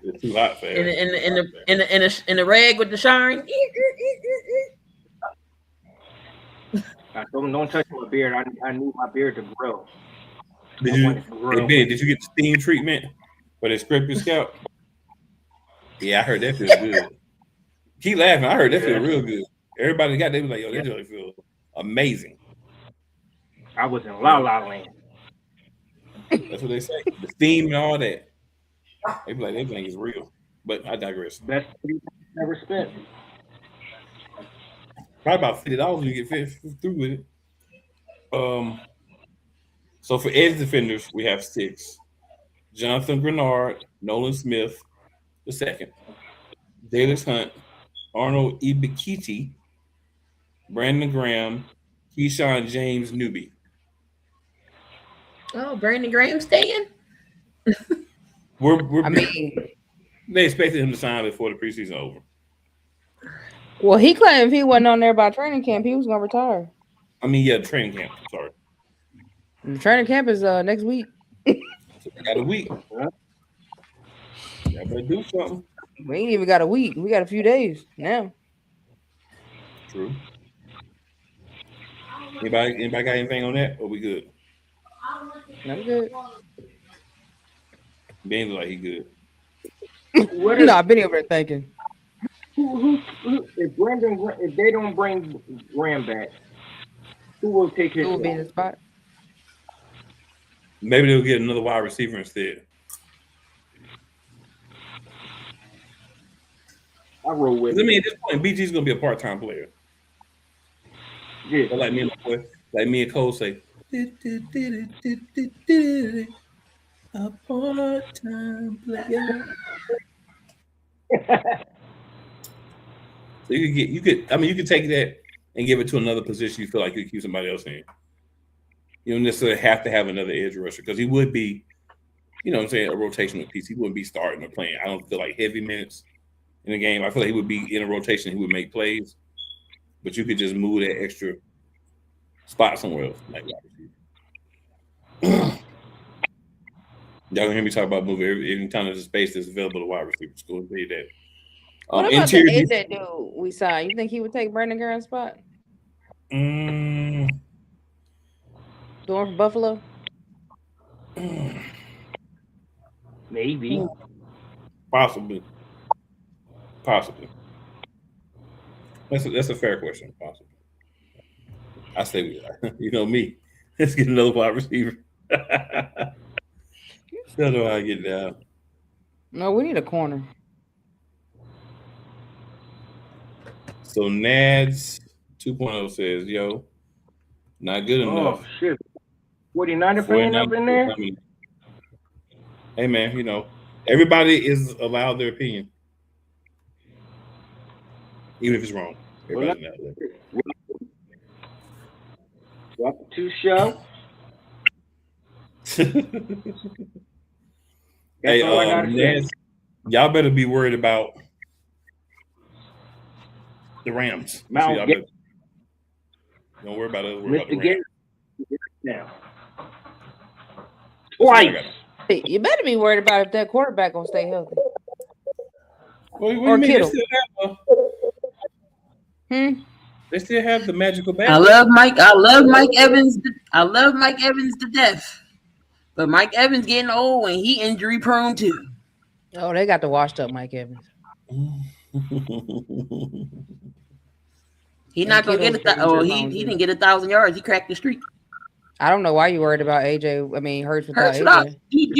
It's too hot for In her. the rag with the shine. I told him don't touch my beard. I need my beard to grow. Did I you, want it to grow. hey, Ben, did you get the steam treatment where they scrape your scalp? Yeah, I heard that feels good. Keep laughing. I heard that feel real good. Everybody got they was like, yo, that really feel amazing. I was in La La Land. That's what they say. The steam and all that. They be like, that thing is real. But I digress. Best $30 ever spent. Probably about $50 when you get through with it. So for edge defenders, we have 6. Jonathan Grenard, Nolan Smith, the second. Dallas Hunt, Arnold Ibikiti, Brandon Graham, Keyshawn James Newby. Oh, Brandon Graham staying? We're I mean, They expected him to sign before the preseason over. Well, he claimed if he wasn't on there by training camp, he was gonna retire. I mean, yeah, training camp. Sorry, And the training camp is next week. so they got a week. Huh? Y'all better do something. We ain't even got a week. We got a few days now. True. Anybody got anything on that? Or we good? I'm good. Ben look like he good. What No, if I've been over there thinking. who if they don't bring Graham back, who will take his Who will be in spot? the spot? Maybe they'll get another wide receiver instead. I roll with 'Cause, I it. mean, at this point, BG's gonna be a part-time player. Yeah. But like me and Cole say, a part-time player. So you could take that and give it to another position you feel like you keep somebody else in. You don't necessarily have to have another edge rusher because he would be, you know what I'm saying, a rotational piece. He wouldn't be starting or playing. I don't feel like heavy minutes in the game. I feel like he would be in a rotation. He would make plays, but you could just move that extra spot somewhere else. Like wide receiver. Y'all gonna hear me talk about moving every time there's a space that's available to wide receivers. Go and say that. What about the AJ dude we signed? You think he would take Brandon Graham's spot? Mm, The one from Buffalo? Maybe. possibly. That's a fair question. Possibly. I say, you know me. Let's get another wide receiver. Don't know how I get down. No, we need a corner. So Nads 2.0 says, "Yo, not good Oh enough." shit. 49er fan up in there? Hey man, you know everybody is allowed their opinion, even if it's wrong. Everybody's not allowed. Welcome to the show. That's Hey, all I gotta say. Nads, y'all better be worried about the Rams. Mount Y'all better, don't worry about us. Worry about the Mr. Rams. Garrett now. That's all I Twice. got. Hey, you better be worried about if that quarterback gonna stay healthy. What do Or you mean? Kittle. They still have the magical bat. I love Mike Evans. I love Mike Evans to death. But Mike Evans getting old and he injury prone too. Oh, they got the washed up Mike Evans. He not gonna get he didn't get 1,000 yards. He cracked the streak. I don't know why you worried about AJ. I mean, Hurts without Hurts AJ. You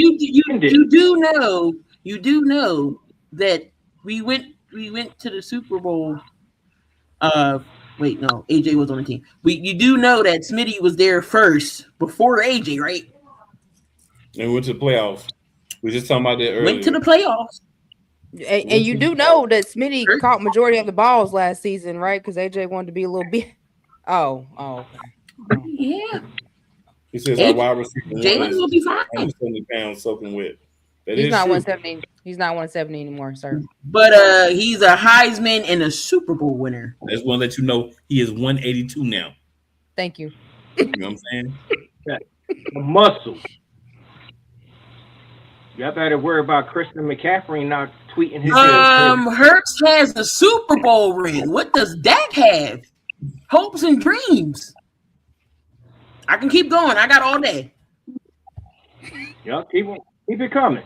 do know that we went to the Super Bowl. Wait, no, AJ was on the team. You do know that Smitty was there first before AJ, right? And we went to the playoffs. We were just talking about that earlier. Went to the playoffs. And you do know that Smitty caught majority of the balls last season, right? Because AJ wanted to be a little bit. Oh, okay. Yeah. He says our wide receiver Jalen will be fine. 170 pounds soaking wet. He's not 170. He's not 170 anymore, sir. But he's a Heisman and a Super Bowl winner. I just want to let you know he is 182 now. Thank you. You know what I'm saying? The muscle. Y'all better worry about Christian McCaffrey not tweeting his Hurts has a Super Bowl ring. What does Dak have? Hopes and dreams. I can keep going. I got all day. Yeah, keep it coming.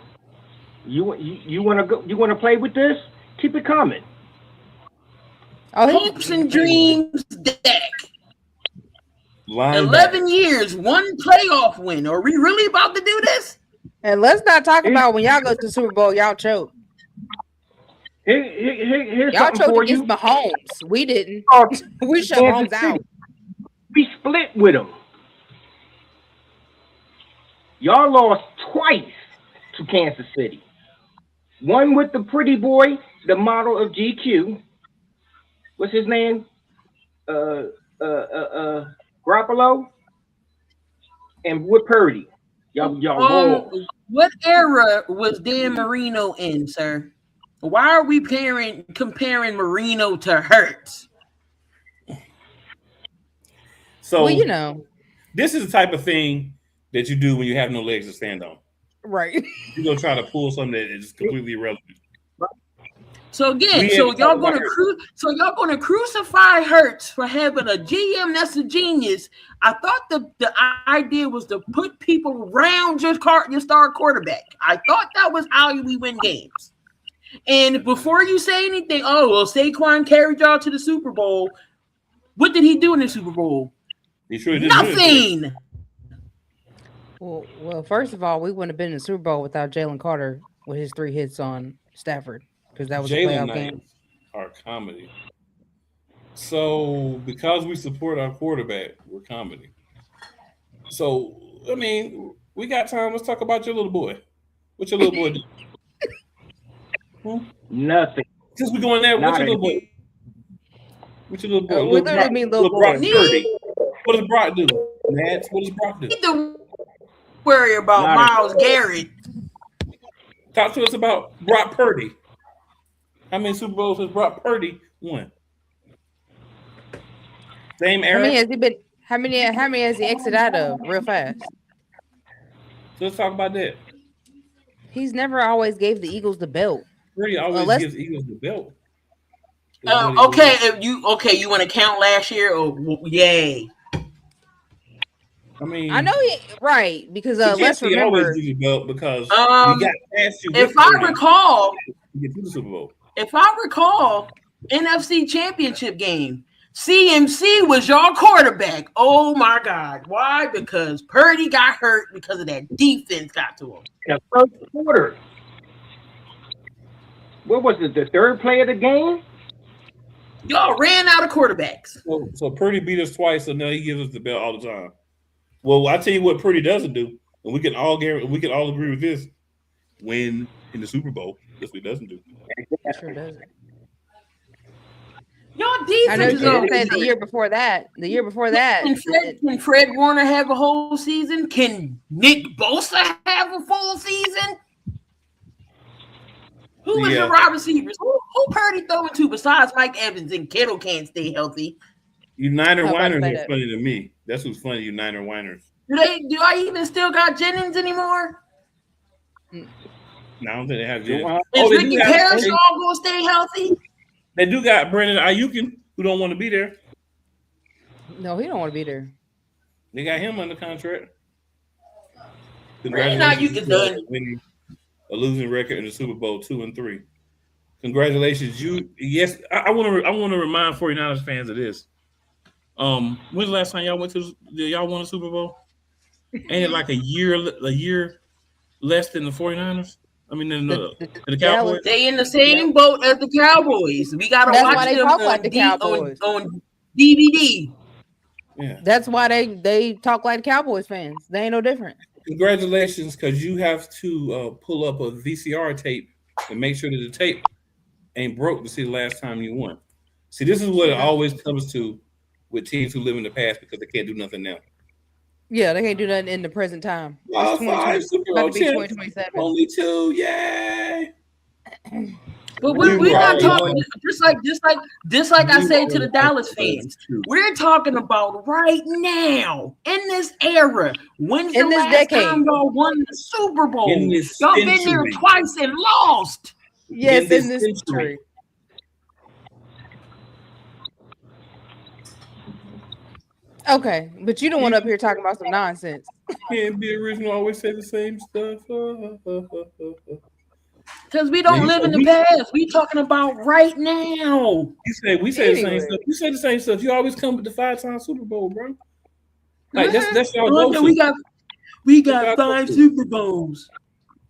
You want to go? You want to play with this? Keep it coming. Hopes and dreams, Dak. Linebacker. 11 years, one playoff win. Are we really about to do this? And let's not talk about when y'all go to the Super Bowl, y'all choke. Here's y'all something choked for against you. Mahomes. We didn't. We shut Kansas Mahomes out. City. We split with them. Y'all lost twice to Kansas City. One with the pretty boy, the model of GQ. What's his name? Garoppolo. And with Purdy. Y'all What era was Dan Marino in, sir? Why are we comparing Marino to Hurts? So well, this is the type of thing that you do when you have no legs to stand on. right. You're gonna try to pull something that is completely irrelevant. So again, We had to talk about y'all gonna crucify Hurts for having a GM that's a genius. I thought the idea was to put people around your star quarterback. I thought that was how we win games. And before you say anything, oh well, Saquon carried y'all to the Super Bowl. What did he do in the Super Bowl? He sure didn't do anything. Nothing. Well, first of all, we wouldn't have been in the Super Bowl without Jalen Carter with his 3 hits on Stafford because that was a Jalen playoff game. nights are comedy. So because we support our quarterback, we're comedy. So I mean, we got time. Let's talk about your little boy. What your little boy do? Nothing. Since we going there, what's Not your a little boy? What's your little boy? We literally mean little Brock boy. Purdy. What does Brock do? Nats, what does Brock do? Need to worry about Not Myles Garrett. Talk to us about Brock Purdy. How many Super Bowls has Brock Purdy won? Same How era. many has he been? How many has he exited out of real fast? So let's talk about that. He's never always gave the Eagles the belt. Purdy always Unless- gives Eagles the belt. That's what he Okay, does. you want to count last year? Yay! I mean, I know right because let's let's remember. always give you the belt because we Um, got past you. If with I Purdy recall, to get to the Super Bowl. NFC Championship game, CMC was your quarterback. Oh my God! Why? Because Purdy got hurt because of that defense got to him. The first quarter. What was it? The third play of the game? Y'all ran out of quarterbacks. So Purdy beat us twice, so now he gives us the belt all the time. Well, I tell you what Purdy doesn't do, and we can all agree with this: win in the Super Bowl. That's what he doesn't do. Sure doesn't. Your I know defense you is didn't always say the hurt. year before that. The year before that. Can Fred Warner have a whole season? Can Nick Bosa have a full season? Who was your wide receivers? Who Purdy throwing to besides Mike Evans and Kittle can't stay healthy? You Niner How about whiners that? are funny to me. That's what's funny. You Niner whiners. Do I even still got Jennings anymore? No, I don't think they have Jennings. Well, Is they Ricky do have- Parasol gonna stay healthy? They do got Brandon Ayukin, who don't want to be there. No, he don't want to be there. They got him under contract. Brandon Ayuk is done. Winning a losing record in the Super Bowl 2-3. Congratulations, you. Yes, I want to remind 49ers fans of this. When's the last time y'all went to? Did y'all won a Super Bowl? Ain't it like a year less than the 49ers? I mean, the Cowboys. They in the same boat as the Cowboys. We gotta That's why watch they them talk like the Cowboys. on DVD. Yeah. That's why they talk like Cowboys fans. They ain't no different. Congratulations, because you have to pull up a VCR tape and make sure that the tape ain't broke to see the last time you won. See, this is what it always comes to with teams who live in the past because they can't do nothing now. Yeah, they can't do nothing in the present time. Lost It's 5 Super Bowl about to be champs. 2027. Only 2, yay! But we're not talking just like I say to the Dallas fans. We're talking about right now in this era. When's In the this last decade. time y'all won the Super Bowl? In this Y'all been there century. twice and lost. Yes, In this in this century. century. Okay, but you don't want up here talking about some nonsense. Can't be original, always say the same stuff. Because we don't live in the past. We talking about right now. We say the same Anyway. stuff. You say the same stuff. You always come with the 5-time Super Bowl, bro. Like that's y'all Look, go we to. got 5 Super Bowls.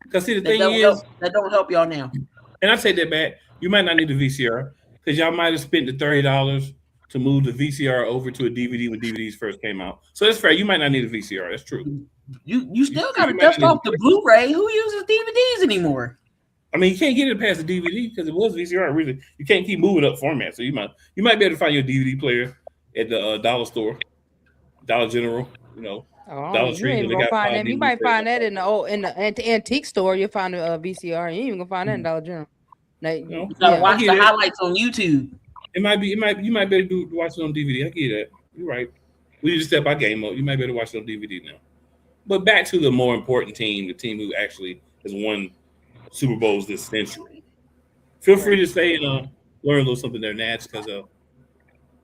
Because see the That thing don't is, help. That don't help y'all now. and I take that back. You might not need the VCR because y'all might have spent the $30 to move the VCR over to a DVD when DVDs first came out. So that's fair. You might not need a VCR. That's true. You still got to might dust need off the Blu-ray. Who uses DVDs anymore? I mean, you can't get it past the DVD because it was VCR. Really, you can't keep moving up format. So you might be able to find your DVD player at the dollar store, Dollar General. You know, Oh, Dollar you Tree, ain't they gonna got find 5 that. You DVD might players. find that in the antique store. You'll find a VCR. You ain't even gonna find that in Dollar General. Like, You know, You gotta yeah. watch get the it. highlights on YouTube. You might be able to watch it on DVD. I get that. You're right. We need to step our game up. You might be able to watch it on DVD now. But back to the more important team, the team who actually has won Super Bowls this century. Feel free to stay and learn a little something there, Nats, because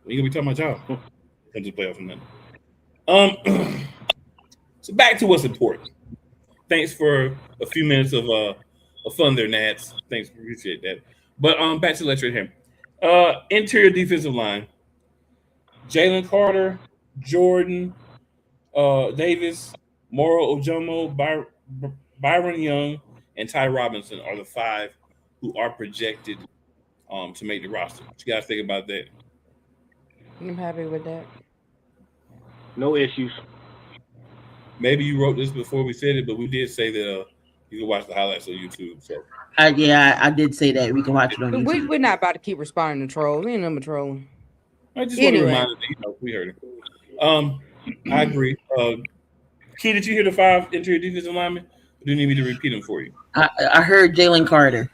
we gonna be talking about y'all. Comes to playoffs and nothing. So back to what's important. Thanks for a few minutes of fun there, Nats. Thanks, appreciate that. But back to the lecture here. Interior defensive line: Jalen Carter, Jordan, Davis, Moro Ojomo, Byron Young, and Ty Robinson are the five who are projected to make the roster. What you guys think about that? I'm happy with that. No issues. Maybe you wrote this before we said it, but we did say that you can watch the highlights on YouTube. So I did say that we can watch it on YouTube. We're not about to keep responding to trolls. Ain't nothing but trolling. I just want to Anyway, remind us that we heard it. I agree. Key, did you hear the five interior defensive linemen? Or do you need me to repeat them for you? I heard Jalen Carter.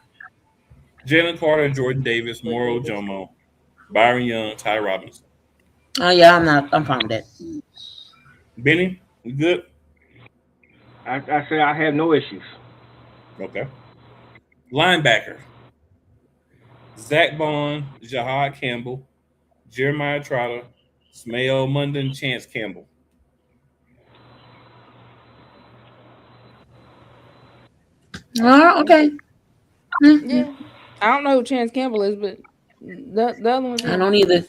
Jalen Carter, Jordan Davis, Moro Jomo, Byron Young, Ty Robinson. Oh yeah, I'm fine with that. Benny, you good? I say I have no issues. Okay. Linebacker: Zach Bond, Jahad Campbell, Jeremiah Trotter, Smael Munden, Chance Campbell. Okay. yeah. I don't know who Chance Campbell is, but the other ones. I don't either.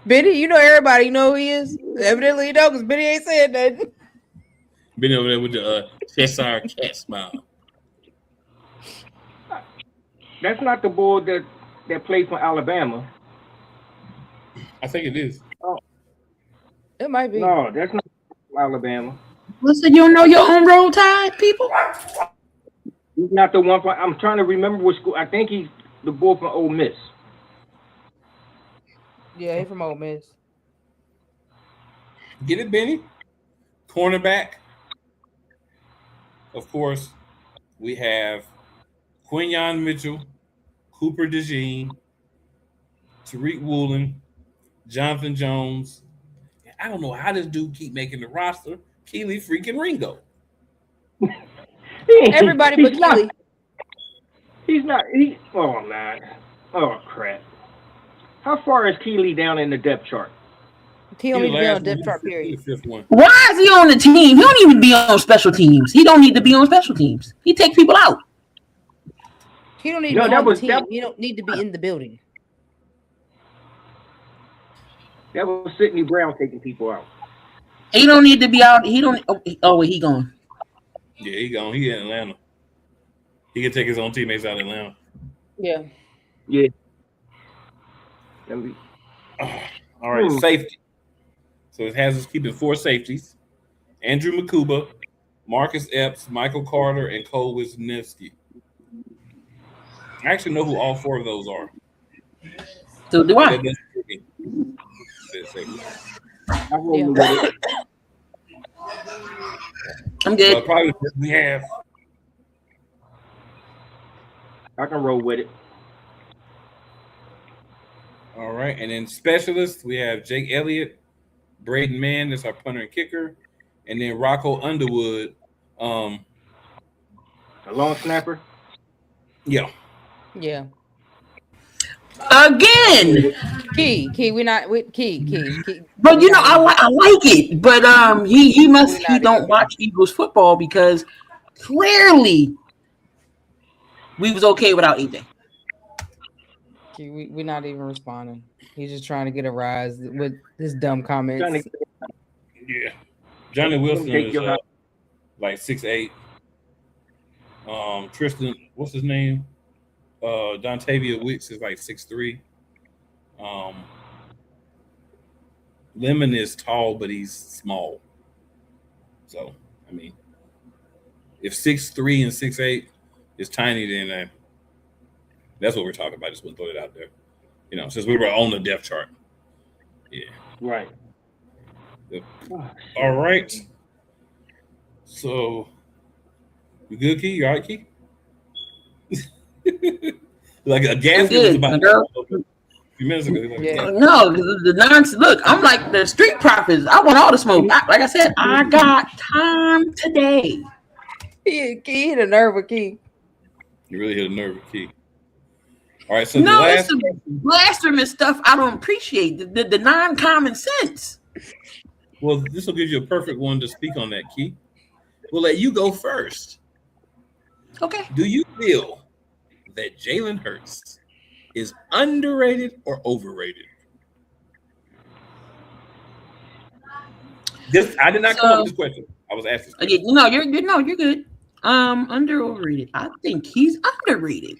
Benny, you know everybody know who he is. Evidently, you know, because Benny ain't saying nothing. Benny over there with the Cheshire cat smile. That's not the boy that played for Alabama. I think it is. It might be. No, that's not Alabama. Listen, you don't know your own roll tide, people. He's not the one. I'm trying to remember what school. I think he's the boy from Ole Miss. Yeah, he's from Ole Miss. Get it, Benny? Cornerback. Of course, we have Quinyon Mitchell, Cooper DeJean, Tariq Woolen, Jonathan Jones. I don't know how this dude keep making the roster. Keely freaking Ringo. Everybody but Keely. He's not. Oh man. Oh crap. How far is Keely down in the depth chart? He don't need to be on depth chart, period. Fifth one. Why is he on the team? He don't even be on special teams. He don't need to be on special teams. He takes people out. He don't need to be on the team. He don't need to be in the building. That was Sidney Brown taking people out. He don't need to be out. He don't. Oh wait, he gone. Yeah, he gone. He in Atlanta. He can take his own teammates out in Atlanta. Yeah. Yeah. All right, safety. So it has us keeping four safeties: Andrew Makuba, Marcus Epps, Michael Carter, and Cole Wisniewski. I actually know who all four of those are. So do I. Yeah. I'm good. Probably we have. I can roll with it. All right, and then specialists we have Jake Elliott, Braden Mann, that's our punter and kicker, and then Rocco Underwood. A long snapper. Yeah. Yeah. Again. Key. We're not with Key. But you know, I like it. But he don't watch Eagles football because clearly we was okay without AJ. We're not even responding. He's just trying to get a rise with his dumb comments. Yeah. Johnny Wilson is like 6'8". Tristan, what's his name? Dontavia Wicks is like 6'3". Lemon is tall, but he's small. So, I mean, if 6'3" and 6'8" is tiny, then that's what we're talking about. Just want to throw it out there. You know, since we were on the depth chart. Yeah. Right. Yep. All right. So, You good, Key? You all right, Key? Like a I'm gasket was good, about my to girl. come up a few minutes ago. Like a Yeah. gasket. No, the nonsense. Look, I'm like the street profits. I want all the smoke. Like I said, I got time today. Key hit a nerve with Key. You really hit a nerve with Key. All right, so the No, it's last the blasphemous stuff I don't appreciate. The non-common sense. well, this will give you a perfect one to speak on that, Key. We'll let you go first. Okay. Do you feel that Jalen Hurts is underrated or overrated? I did not come up with So this question. I was asked this question. yeah, no, you're good. No, you're good. Under overrated. I think he's underrated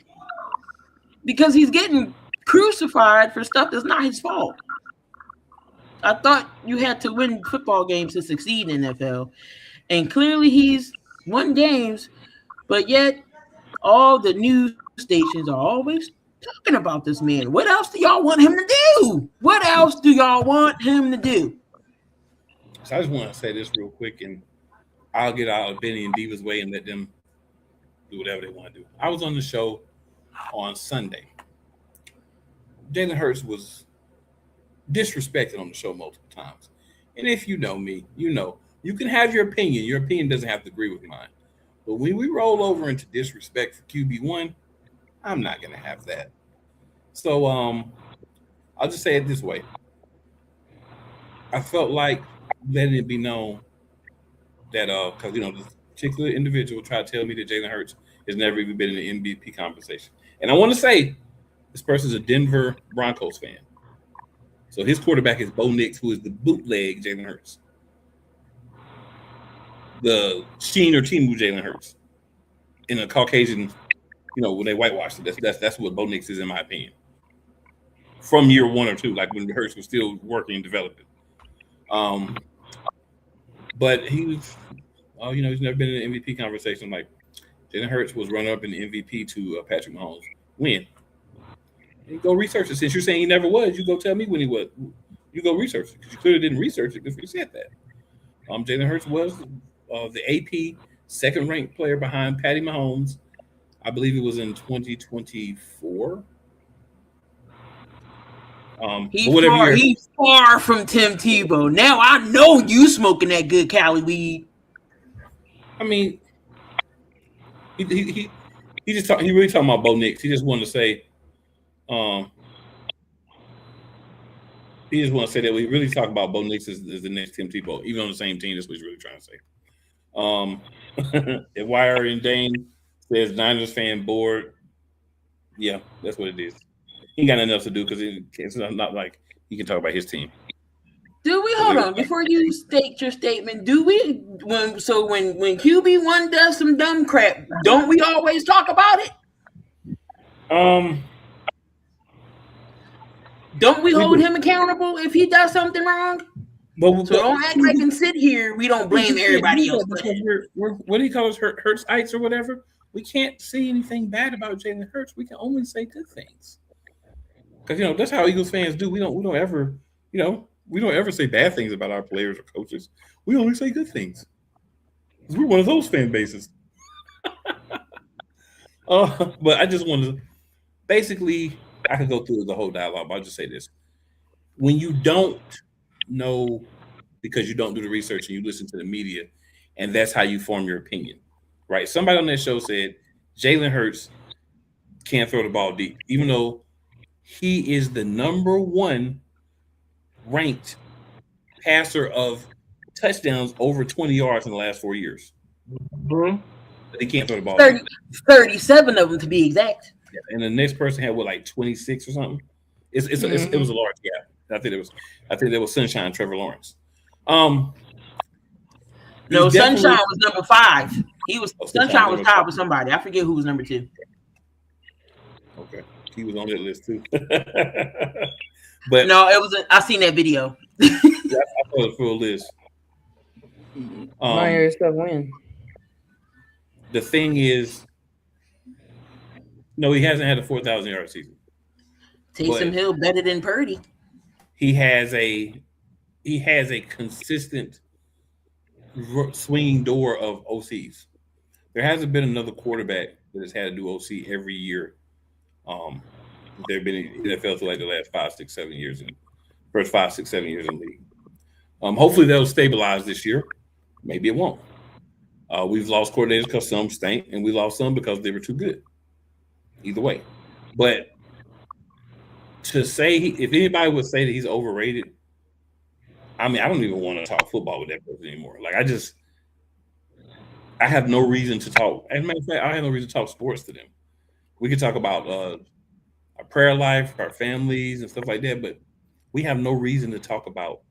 because he's getting crucified for stuff that's not his fault. I thought you had to win football games to succeed in NFL, and clearly he's won games, but yet all the news stations are always talking about this man. What else do y'all want him to do? What else do y'all want him to do? So I just want to say this real quick, and I'll get out of Benny and Diva's way and let them do whatever they want to do. I was on the show on Sunday. Jalen Hurts was disrespected on the show multiple times. And if you know me, you know you can have your opinion. Your opinion doesn't have to agree with mine. But when we roll over into disrespect for QB1, I'm not gonna have that. So I'll just say it this way. I felt like letting it be known that because this particular individual tried to tell me that Jalen Hurts has never even been in an MVP conversation. And I want to say this person's a Denver Broncos fan. So his quarterback is Bo Nix, who is the bootleg Jalen Hurts. The Sheen or Timu Jalen Hurts. In a Caucasian, when they whitewashed it. That's what Bo Nix is, in my opinion. From year 1 or 2, like when Hurts was still working and developing. But he was, he's never been in an MVP conversation. Like Jalen Hurts was runner up in the MVP to Patrick Mahomes. When? You go research it. Since you're saying he never was, you go tell me when he was. You go research it because you clearly didn't research it if you said that. Jalen Hurts was the AP second-ranked player behind Patty Mahomes. I believe it was in 2024. He's far from Tim Tebow. Now I know you smoking that good Cali weed. I mean, he really talking about Bo Nix. He just wanted to say, he just want to say that we really talk about Bo Nix as the next Tim Tebow, even on the same team. That's what he's really trying to say. If Wire and Dane says Niners fan bored, yeah, that's what it is. He ain't got nothing else to do because it's not like he can talk about his team. Do we hold on before you state your statement? Do we when QB1 does some dumb crap? Don't we always talk about it? Don't we hold him accountable if he does something wrong? So don't act like and sit here. We don't blame everybody else. What do you call us, Hurtsites or whatever? We can't say anything bad about Jalen Hurts. We can only say good things. Because that's how Eagles fans do. We don't ever say bad things about our players or coaches. We only say good things. We're one of those fan bases. But I just wanted to basically, I could go through the whole dialogue, but I'll just say this. When you don't know because you don't do the research and you listen to the media, and that's how you form your opinion, right? Somebody on that show said Jalen Hurts can't throw the ball deep, even though he is the number 1 ranked passer of touchdowns over 20 yards in the last 4 years. Mm-hmm. But he can't throw the ball. 37 of them to be exact. Yeah. And the next person had like 26 or something. It was a large gap. I think there was Sunshine Trevor Lawrence. No, Sunshine was number 5. Sunshine was tied with somebody. I forget who was number 2. Okay, he was on that list too. But no, it was. I seen that video. I saw the full list. Win. The thing is, no, he hasn't had a 4,000-yard season. Taysom Hill better than Purdy. He has a consistent swinging door of OCs. there hasn't been another quarterback that has had to do OC every year. They've been in the NFL for like the last 5, 6, 7 years, and first 5, 6, 7 years in the league. Hopefully they'll stabilize this year. Maybe it won't. We've lost coordinators because some stank, and we lost some because they were too good. Either way, but to say if anybody would say that he's overrated, I mean, I don't even want to talk football with that person anymore. Like I have no reason to talk. As a matter of fact, I have no reason to talk sports to them. We could talk about our prayer life, our families, and stuff like that, but we have no reason to talk about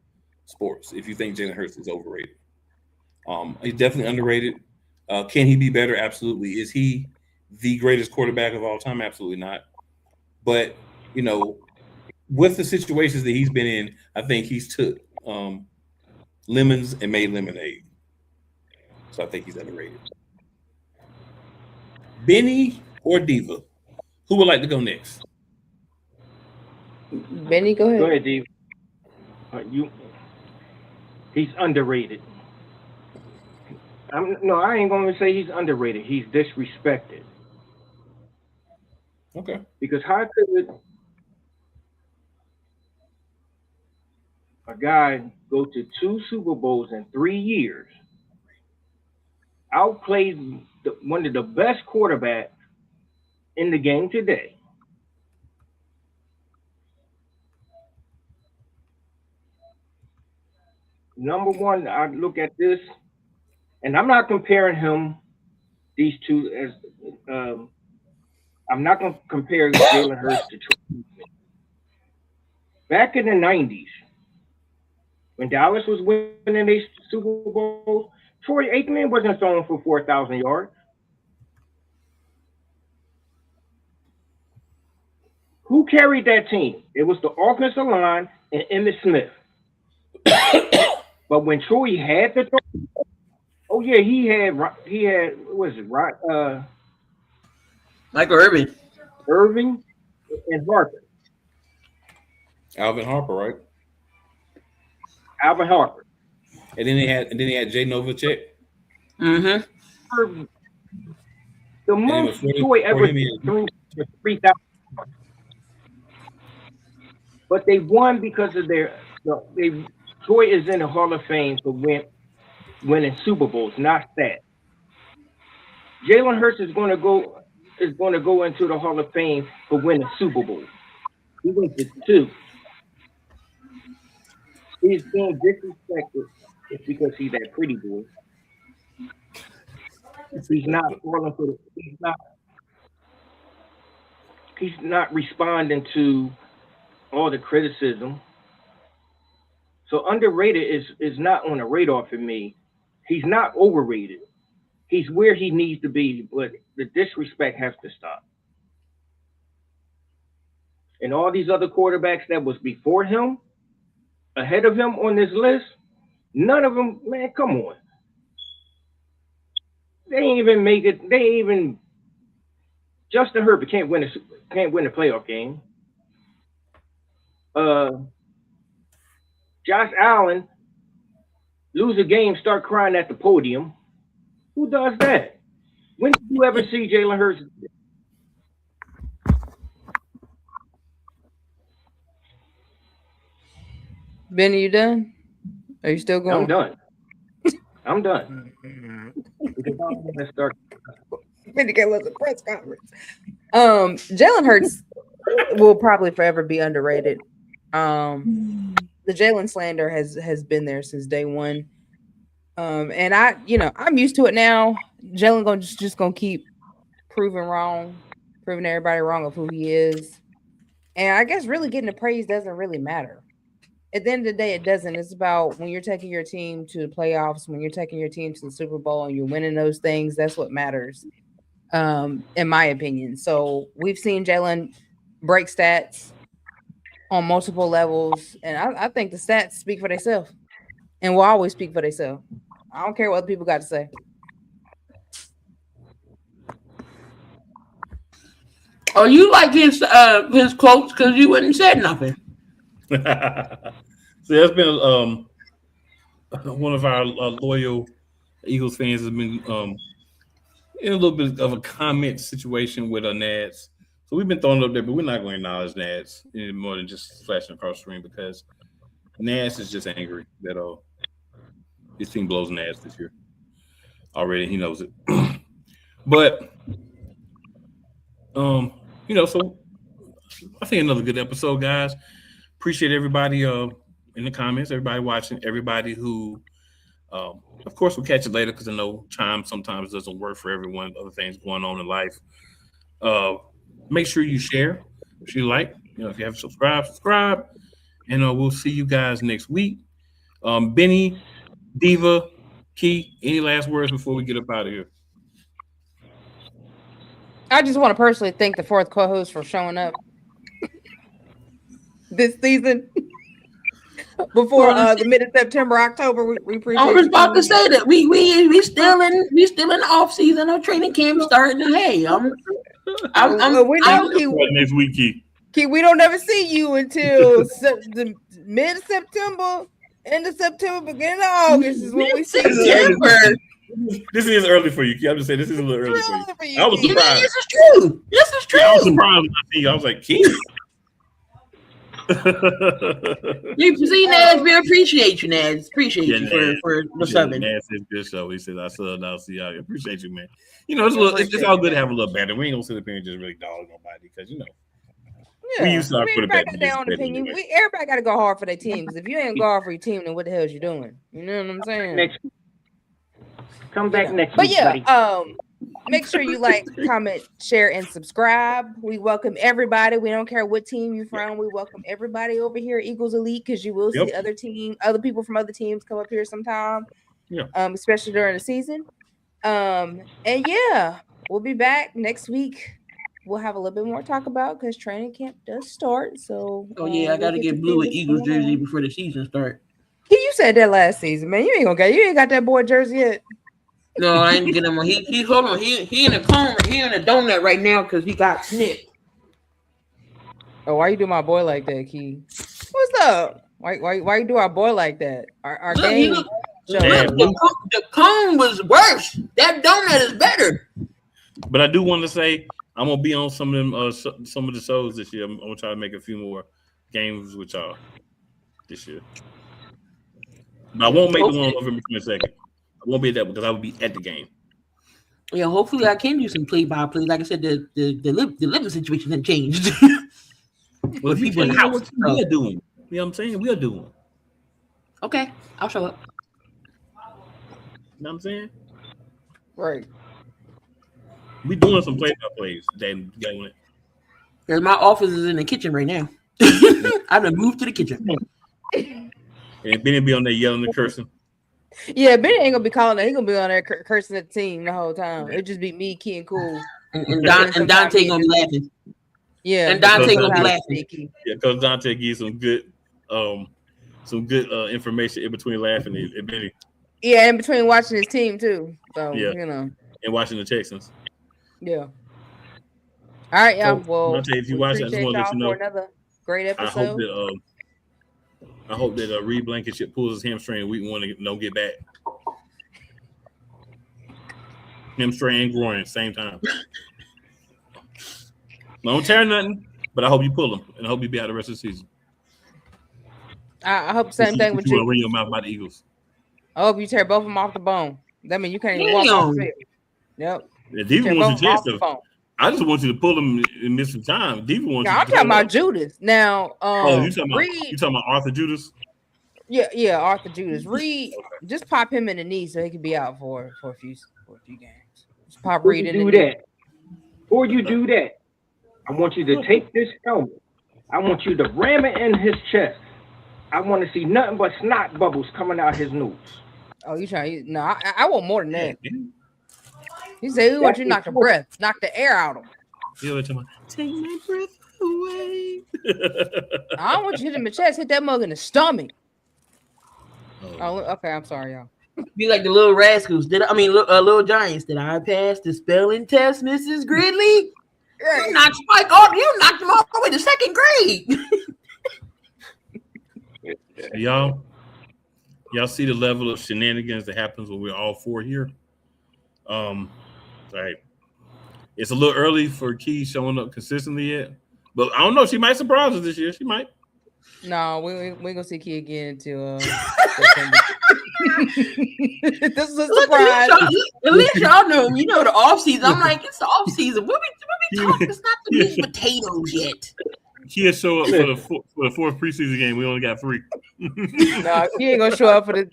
sports. If you think Jalen Hurts is overrated, he's definitely underrated. Can he be better? Absolutely. Is he the greatest quarterback of all time? Absolutely not. But with the situations that he's been in, I think he's took lemons and made lemonade. So I think he's underrated. Benny or Diva? Who would like to go next? Benny, go ahead. Go ahead, Dave. He's underrated. I ain't gonna say he's underrated. He's disrespected. Okay. Because how could a guy go to 2 Super Bowls in 3 years, outplayed one of the best quarterbacks in the game today? Number one, I look at this, and I'm not comparing these two as. I'm not going to compare Jalen Hurts to Troy. Back in the '90s, when Dallas was winning these Super Bowls, Troy Aikman wasn't throwing for 4,000 yards. Who carried that team? It was the offensive line and Emmitt Smith. But when Troy had the throw, oh yeah, he had what was it, right? Michael Irving and Harper. Alvin Harper, right? Alvin Harper. And then he had Jay Novacek. Mm-hmm. The most Troy ever threw 3,000. But they won because of Troy is in the Hall of Fame for winning Super Bowls, not that. Jalen Hurts is going to go into the Hall of Fame for winning Super Bowl. He went to 2. He's being disrespected. It's because he's that pretty boy. He's not falling for the. He's not responding to all the criticism. So underrated is not on the radar for me. He's not overrated. He's where he needs to be, but the disrespect has to stop. And all these other quarterbacks that was before him, ahead of him on this list, none of them, man, come on. They ain't even make it. They ain't even. Justin Herbert can't win a playoff game. Josh Allen lose a game, start crying at the podium. Who does that? When did you ever see Jalen Hurts? Benny, you done? Are you still going? I'm done. I'm done. Because I don't want to start. Benny gave us a press conference. Jalen Hurts will probably forever be underrated. The Jalen slander has been there since day one. And I'm used to it now. Jalen just gonna keep proving everybody wrong of who he is. And I guess really getting the praise doesn't really matter. At the end of the day, it doesn't. It's about when you're taking your team to the playoffs, when you're taking your team to the Super Bowl and you're winning those things, that's what matters. In my opinion. So we've seen Jalen break stats on multiple levels, and I think the stats speak for themselves and will always speak for themselves. I don't care what other people got to say. Oh, you like his quotes because you wouldn't said nothing. So that's been one of our loyal Eagles fans has been in a little bit of a comment situation with Nads. So we've been throwing it up there, but we're not going to acknowledge Nads any more than just flashing across the screen because Nads is just angry that his team blows Nads this year. Already, he knows it. But so I think another good episode, guys. Appreciate everybody in the comments, everybody watching, everybody who of course we'll catch it later because I know time sometimes doesn't work for everyone, other things going on in life. Make sure you share, if you like, if you haven't subscribe, and we'll see you guys next week. Benny, Diva, Key, any last words before we get up out of here? I just want to personally thank the fourth co-host for showing up this season before the mid of September, October. We appreciate. I was about to say that we still in the off season of training camp starting. Hey, we know Key, next week, Key. We don't ever see you until the mid of September, end of September, beginning of August is when we see you. This is early for you. I'm just saying this is a little early for you. I was surprised. This is true. This is true. I was surprised when I see you. I was like, Keith. You see, Nads, we appreciate you, Nads. Appreciate you for subbing. Nads is good show. He said, I subbed. I'll see y'all. Appreciate you, man. It's all good to have a little banter. We ain't gonna sit up here and just really dog nobody because we used to put it back. Opinion. Everybody got to go hard for their team because if you ain't go hard for your team, then what the hell is you doing? You know what I'm saying? Come back next week. But buddy. Make sure you like, comment, share, and subscribe. We welcome everybody. We don't care what team you're from. We welcome everybody over here, Eagles Elite, because you will see other people from other teams come up here sometime. Yeah. Especially during the season. And we'll be back next week. We'll have a little bit more to talk about because training camp does start. So I gotta get blue with Eagles jersey before the season starts. You said that last season, man. You ain't got that boy jersey yet. No, I ain't getting him. He hold on. He in a coma. He in a donut right now because he got snipped. Oh, why you do my boy like that, Key? What's up? Why you do our boy like that? Our game. The cone was worse. That donut is better. But I do want to say I'm gonna be on some of them some of the shows this year. I'm gonna try to make a few more games with y'all this year. But I won't make the one on November 22nd. I won't be at that because I will be at the game. Yeah, hopefully I can do some play-by-play. Like I said, the living situation has changed. Well, if people in the house, we are doing. You know what I'm saying? We are doing. Okay, I'll show up. You know what I'm saying? Right. We doing some play-by-plays. Then going. Because my office is in the kitchen right now. I'm gonna move to the kitchen. And Benny be on there yelling and cursing. Yeah, Benny ain't gonna be calling that. He gonna be on there cursing at the team the whole time. It'll just be me, Key, and Cool. And Dante gonna be laughing. Yeah, and Dante gonna be laughing. Yeah, because Dante gives some good information in between laughing and Benny. Yeah, in between watching his team too. So and watching the Texans. Yeah. All right, y'all. Well, Dante, if you watch, I just want to let you know for another great episode. I hope that Reed Blankenship pulls his hamstring in week 1 and don't get back. Hamstring and groin at the same time. I don't tear nothing, but I hope you pull them, and I hope you be out the rest of the season. I hope the same thing with you. Run your mouth by the Eagles. I hope you tear both of them off the bone. That means you can't even walk off the field. Yep. Yeah, Diva wants your chest to. I just want you to pull them and miss some time. Diva wants. I'm talking about Judas now. You talking about Arthur Judas? Yeah, Arthur Judas. Reed, just pop him in the knee so he can be out for a few games. Just pop Reed in the knee. Before you do that, I want you to take this helmet. I want you to ram it in his chest. I want to see nothing but snot bubbles coming out his nose. Oh, you trying? No, I want more than that. He said he wants you to knock the air out of him. You talking about, take my breath away. I don't want you to hit him in the chest. Hit that mug in the stomach. Oh, okay. I'm sorry, y'all. Be like the little rascals. Little giants. Did I pass the spelling test, Mrs. Gridley? You knocked Spike off. You knocked him all the way to 2nd grade. Y'all see the level of shenanigans that happens when we're all 4 here. Right. It's a little early for Key showing up consistently yet, but I don't know. She might surprise us this year. She might. No, we ain't gonna see Key again until September. This is a surprise. At least y'all know, you know, the off season. I'm like, it's the off season. What we talking? It's not the meat and potatoes yet. Key show up for the fourth preseason game. We only got 3. No, Key ain't gonna show up for the.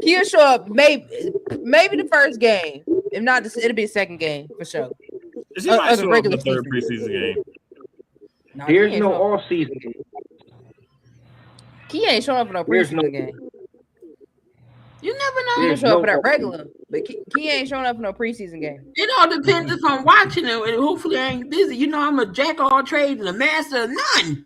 Key'll show up maybe the first game. If not, it'll be the second game for sure. She might show up for the third preseason game. No, There's no off season. Key ain't showing up for no preseason game. You never know. He gonna show up for that regular, but Key ain't showing up for no preseason game. It all depends if I'm watching it, and hopefully I ain't busy. You know, I'm a jack of all trades and a master of none.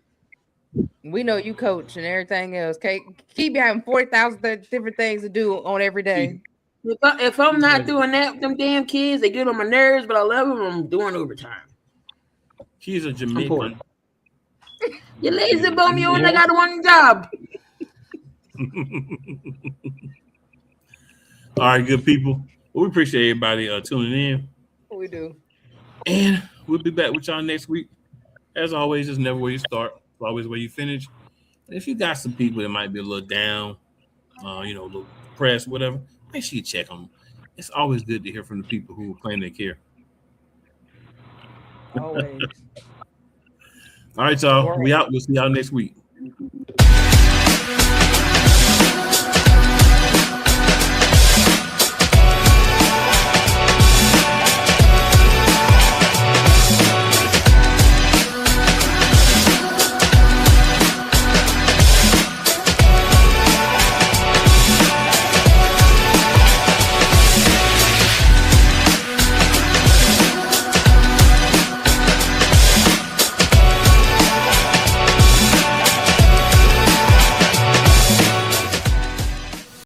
We know you coach and everything else. Key be having 40,000 different things to do on every day. If I'm not doing that with them damn kids, they get on my nerves, but I love them. I'm doing overtime. She's a Jamaican. You lazy bum, you only got one job. All right, good people. Well, we appreciate everybody tuning in. We do. And we'll be back with y'all next week. As always, it's never where you start, it's always where you finish. And if you got some people that might be a little down, a little depressed, whatever, make sure you check on them. It's always good to hear from the people who claim they care. Always. All right, y'all. We out. We'll see y'all next week.